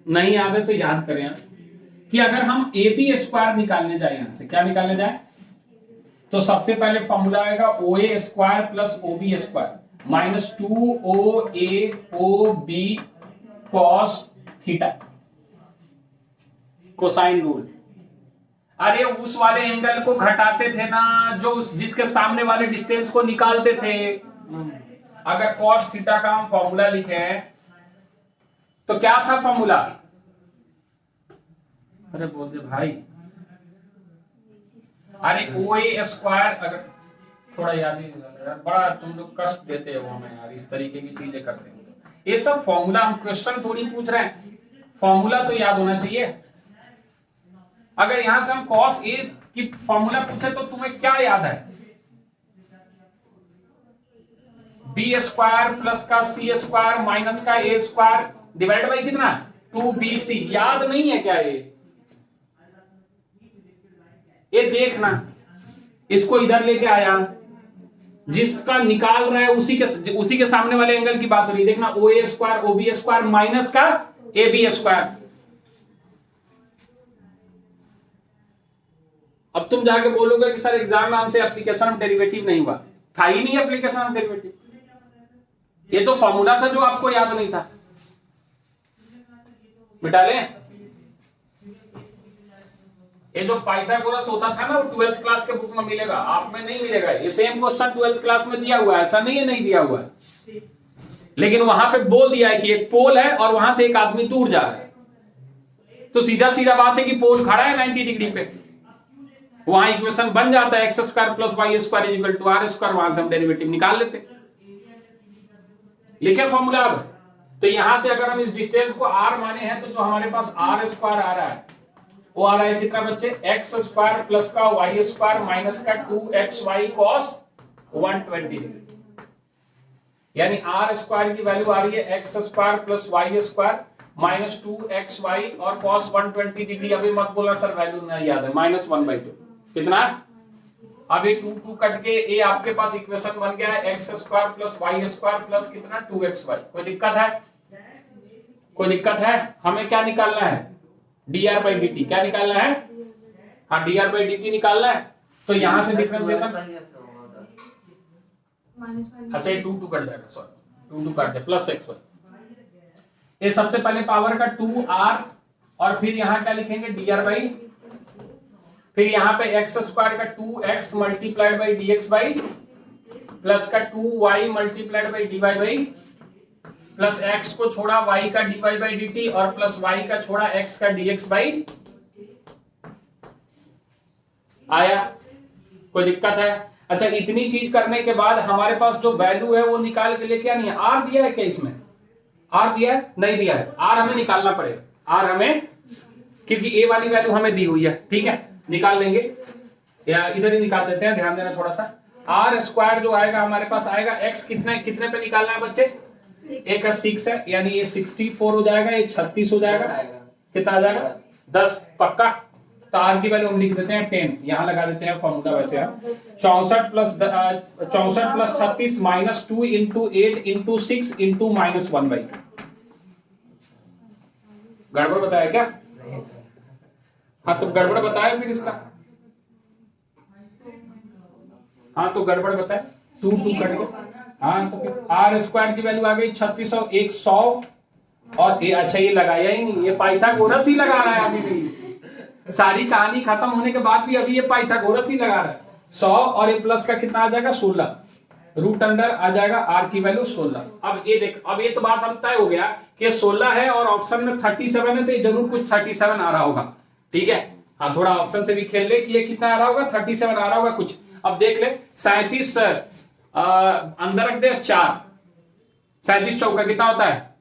नहीं याद है तो याद करें कि अगर हम ए बी स्क्वायर निकालने जाए, यहां से क्या निकालने जाए, तो सबसे पहले फॉर्मूला आएगा O A square plus O B square minus 2 OA OB cos theta, cosine rule. अरे उस वाले एंगल को घटाते थे ना, जो जिसके सामने वाले डिस्टेंस को निकालते थे। अगर कॉस थीटा का हम फॉर्मूला लिखे हैं तो क्या था फॉर्मूला? अरे बोल दे भाई। अरे ओ ए स्क्वायर, अगर थोड़ा याद ही, बड़ा तुम लोग कष्ट देते हो हमें यार, इस तरीके की चीजें करते हो। ये सब फॉर्मूला, हम क्वेश्चन थोड़ी पूछ रहे हैं, फॉर्मूला तो याद होना चाहिए। अगर यहां से हम कॉस ए की फॉर्मूला पूछे तो तुम्हें क्या याद है? बी स्क्वायर प्लस का सी स्क्वायर माइनस का ए स्क्वायर डिवाइड बाई कितना? 2BC। याद नहीं है क्या ये देखना, इसको इधर लेके आया, जिसका निकाल रहा है उसी के सामने वाले एंगल की बात हो रही है। देखना, O A square O B square minus का ए बी स्क्वायर। अब तुम जाके बोलोगे कि सर एग्जाम में हमसे एप्लीकेशन ऑफ डेरिवेटिव नहीं हुआ। था ही नहीं एप्लीकेशन ऑफ डेरिवेटिव, ये तो फॉर्मूला था जो आपको याद नहीं था। मिटा लें। ये जो पाइथागोरस होता था ना, वो 12th क्लास के बुक में मिलेगा, आप में नहीं मिलेगा। ये सेम क्वेश्चन 12th क्लास में दिया हुआ है, ऐसा नहीं है नहीं दिया हुआ है, लेकिन वहां पे बोल दिया है कि एक पोल है और वहां से एक आदमी दूर जा रहा है, तो सीधा सीधा बात है कि पोल खड़ा है 90 डिग्री पे, वहां इक्वेशन बन जाता है x square plus y square equal to r square. वहां से हम डेरिवेटिव निकाल लेते। लिखे फॉर्मूला। अब तो यहां से अगर हम इस डिस्टेंस को आर माने हैं, तो जो हमारे पास आर स्क्वायर आ रहा है वो आ रहा है कितना बच्चे? एक्स स्क्वायर प्लस का वाई स्क्वायर माइनस का 2xy कॉस 120। यानी आर स्क्वायर की वैल्यू आ रही है x square plus y square minus 2xy और कॉस 120 डिग्री। अभी मत बोला सर वैल्यू नहीं याद है, -1/2 कितना? अभी 2 कट के ये आपके पास इक्वेशन बन गया है x square plus y square plus कितना 2xy। कोई दिक्कत है? कोई दिक्कत है? हमें क्या निकालना है? dr/dt। क्या निकालना है? हाँ, dr/dt निकालना है। तो यहां से डिफरेंशिएशन, अच्छा ये 2 कट जाएगा, सॉरी 2 काट दे, प्लस xy। ये सबसे पहले पावर का 2r और फिर यहां क्या लिखेंगे? dr/, फिर यहां पे एक्स स्क्वायर का 2x multiplied by dx by plus का 2y multiplied by dy by plus x को छोड़ा y का dy बाई dt और प्लस y का छोड़ा x का dx बाई। आया? कोई दिक्कत है? अच्छा, इतनी चीज करने के बाद हमारे पास जो वैल्यू है वो निकाल के लेके आनी है। आर दिया है क्या इसमें? आर दिया है? नहीं दिया है। आर हमें निकालना पड़ेगा। आर हमें, क्योंकि ए वाली वैल्यू हमें दी हुई है, ठीक है, निकाल लेंगे या इधर ही निकाल देते हैं, ध्यान देना थोड़ा सा। आर स्क्वायर जो आएगा हमारे पास आएगा एक्स कितने पे निकालना है बच्चे? एक का 6 है, यानी ये 64 हो जाएगा, ये 36 हो जाएगा, कितना आ जाएगा? 10 पक्का। तो आर की वैल्यू हम लिख देते हैं 10, यहां लगा देते हैं फॉर्मूला वैसे हम 64 plus 36 minus 2 into 8 into 6 into -1/2। गड़बड़ बताया क्या? हाँ तो गड़बड़ बताया फिर इसका। हाँ तो गड़बड़ बताए, 2 कट गए। हाँ तो फिर आर स्क्वायर की वैल्यू आ गई 36 और 100 और अच्छा ये लगाया ही नहीं, ये पाइथागोरस ही लगा रहा है अभी भी। सारी कहानी खत्म होने के बाद भी अभी ये पाइथागोरस ही लगा रहा है। 100 और ये प्लस का कितना आ जाएगा? 16 रूट अंडर आ जाएगा आर की वैल्यू 16। अब ये देख, अब ये तो बात हम तय हो गया कि 16 है और ऑप्शन में 37 है, तो ये जरूर कुछ 37 आ रहा होगा, ठीक है। हाँ थोड़ा ऑप्शन से भी खेल ले कि ये कितना आ रहा होगा, 37 आ रहा होगा कुछ। अब देख ले 37 अंदर रख दे 4, 37 चौका कितना होता है,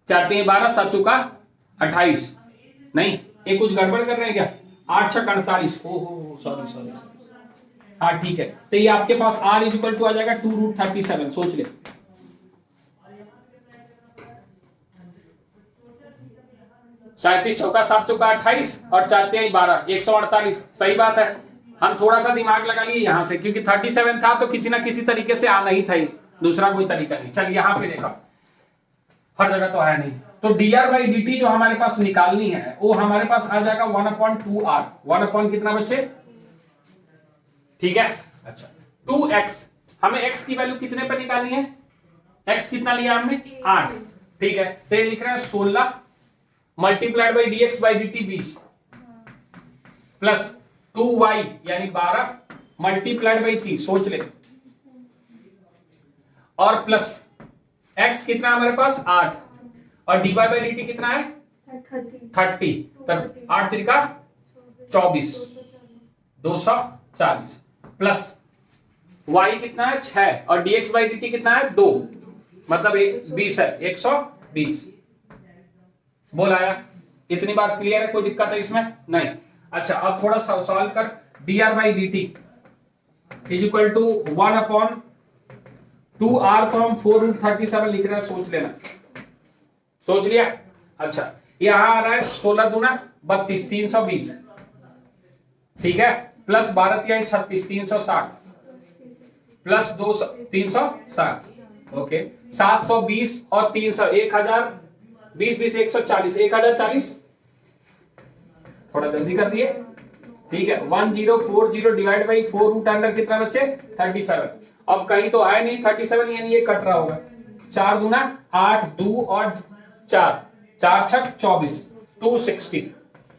4 3 12, 7 चौका 28, नहीं ये कुछ गड़बड़ कर रहे हैं क्या, 8 6 48, ओहो सॉरी सॉरी, हाँ ठीक है। तो ये आपके पास r इक्वल टू आ जाएगा 2√37, सोच ले। सैंतीस चौका 7 चौका 28 और 4 3 12, 148, सही बात है। हम थोड़ा सा दिमाग लगा लिए यहां से, क्योंकि 37 था तो किसी ना किसी तरीके से आना ही था, दूसरा कोई तरीका नहीं। चल यहां पे देखा, हर जगह तो आया नहीं, तो dr/dt जो हमारे पास निकालनी है वो हमारे पास आ जाएगा 1/2r, 1 कितना बच्चे, ठीक है। अच्छा 2x, हमें x की वैल्यू कितने पे निकालनी है, x कितना लिया हमने 8, ठीक है। तो ये लिख रहे हैं 16 multiplied by dx/dt 20 plus 2y यानी 12 मल्टीप्लाइड बाई 30, सोच ले, और प्लस x कितना हमारे पास 8 और dy/dt कितना है 30, तब 8 3 का 24, 240 प्लस y कितना है 6 और dx/dt कितना है 2, मतलब 20 है, 120। बोल आया, इतनी बात क्लियर है, कोई दिक्कत है इसमें नहीं। अच्छा अब थोड़ा सा सॉल्व कर, dr/dt is equal to 1/2r from 4√37 लिख रहा है, सोच लेना, सोच लिया। अच्छा यहां आ रहा है 16 दूना 32, 320, ठीक है, प्लस 12 तिहाई 36, 360 प्लस 200 360, ओके, 720 और 300, 1000, 20 20 140, 1040, थोड़ा जल्दी कर दिए, ठीक है। 1040 डिवाइड बाई 4√अंडर कितना बच्चे 37, अब कहीं तो आया नहीं 37, यानी ये कट रहा होगा, 4 दूना 8, 2 और 4, 4 6 24,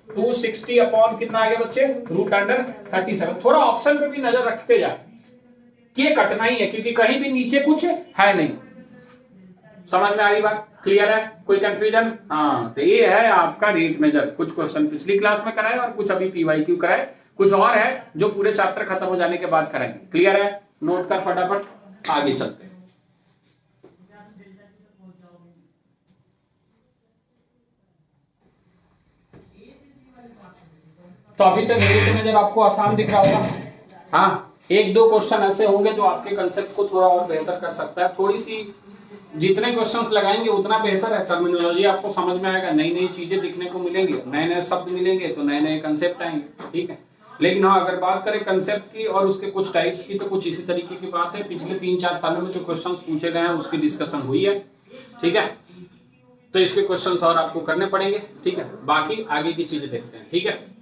260 अपॉन कितना आ गया बच्चे √37। थोड़ा ऑप्शन पे भी नजर रखते जा कि ये कटना ही है, क्योंकि कहीं भी नीचे कुछ है नहीं। समझ में आ रही बात, क्लियर है, कोई कंफ्यूजन? हाँ तो ये है आपका रेट मेजर, कुछ क्वेश्चन पिछली क्लास में कराए और कुछ अभी पीवाईक्यू कराए, कुछ और है जो पूरे चैप्टर खत्म हो जाने के बाद कराएंगे। क्लियर है, नोट कर फटाफट, आगे चलते हैं। तो अभी तक रेट मेजर आपको आसान दिख रहा होगा, हाँ एक दो क्वेश्चन ऐसे होंगे जो आपके कंसेप्ट को थोड़ा और बेहतर कर सकता है, थोड़ी सी जितने क्वेश्चंस लगाएंगे उतना बेहतर है, टर्मिनोलॉजी आपको समझ में आएगा, नई नई चीजें दिखने को मिलेंगी, नए नए शब्द मिलेंगे तो नए नए कंसेप्ट आएंगे, ठीक है। लेकिन हाँ अगर बात करें कंसेप्ट की और उसके कुछ टाइप्स की, तो कुछ इसी तरीके की बात है, पिछले 3-4 सालों में जो क्वेश्चन पूछे गए हैं उसकी डिस्कशन हुई है, ठीक है। तो इसके क्वेश्चन और आपको करने पड़ेंगे, ठीक है, बाकी आगे की चीजें देखते हैं, ठीक है।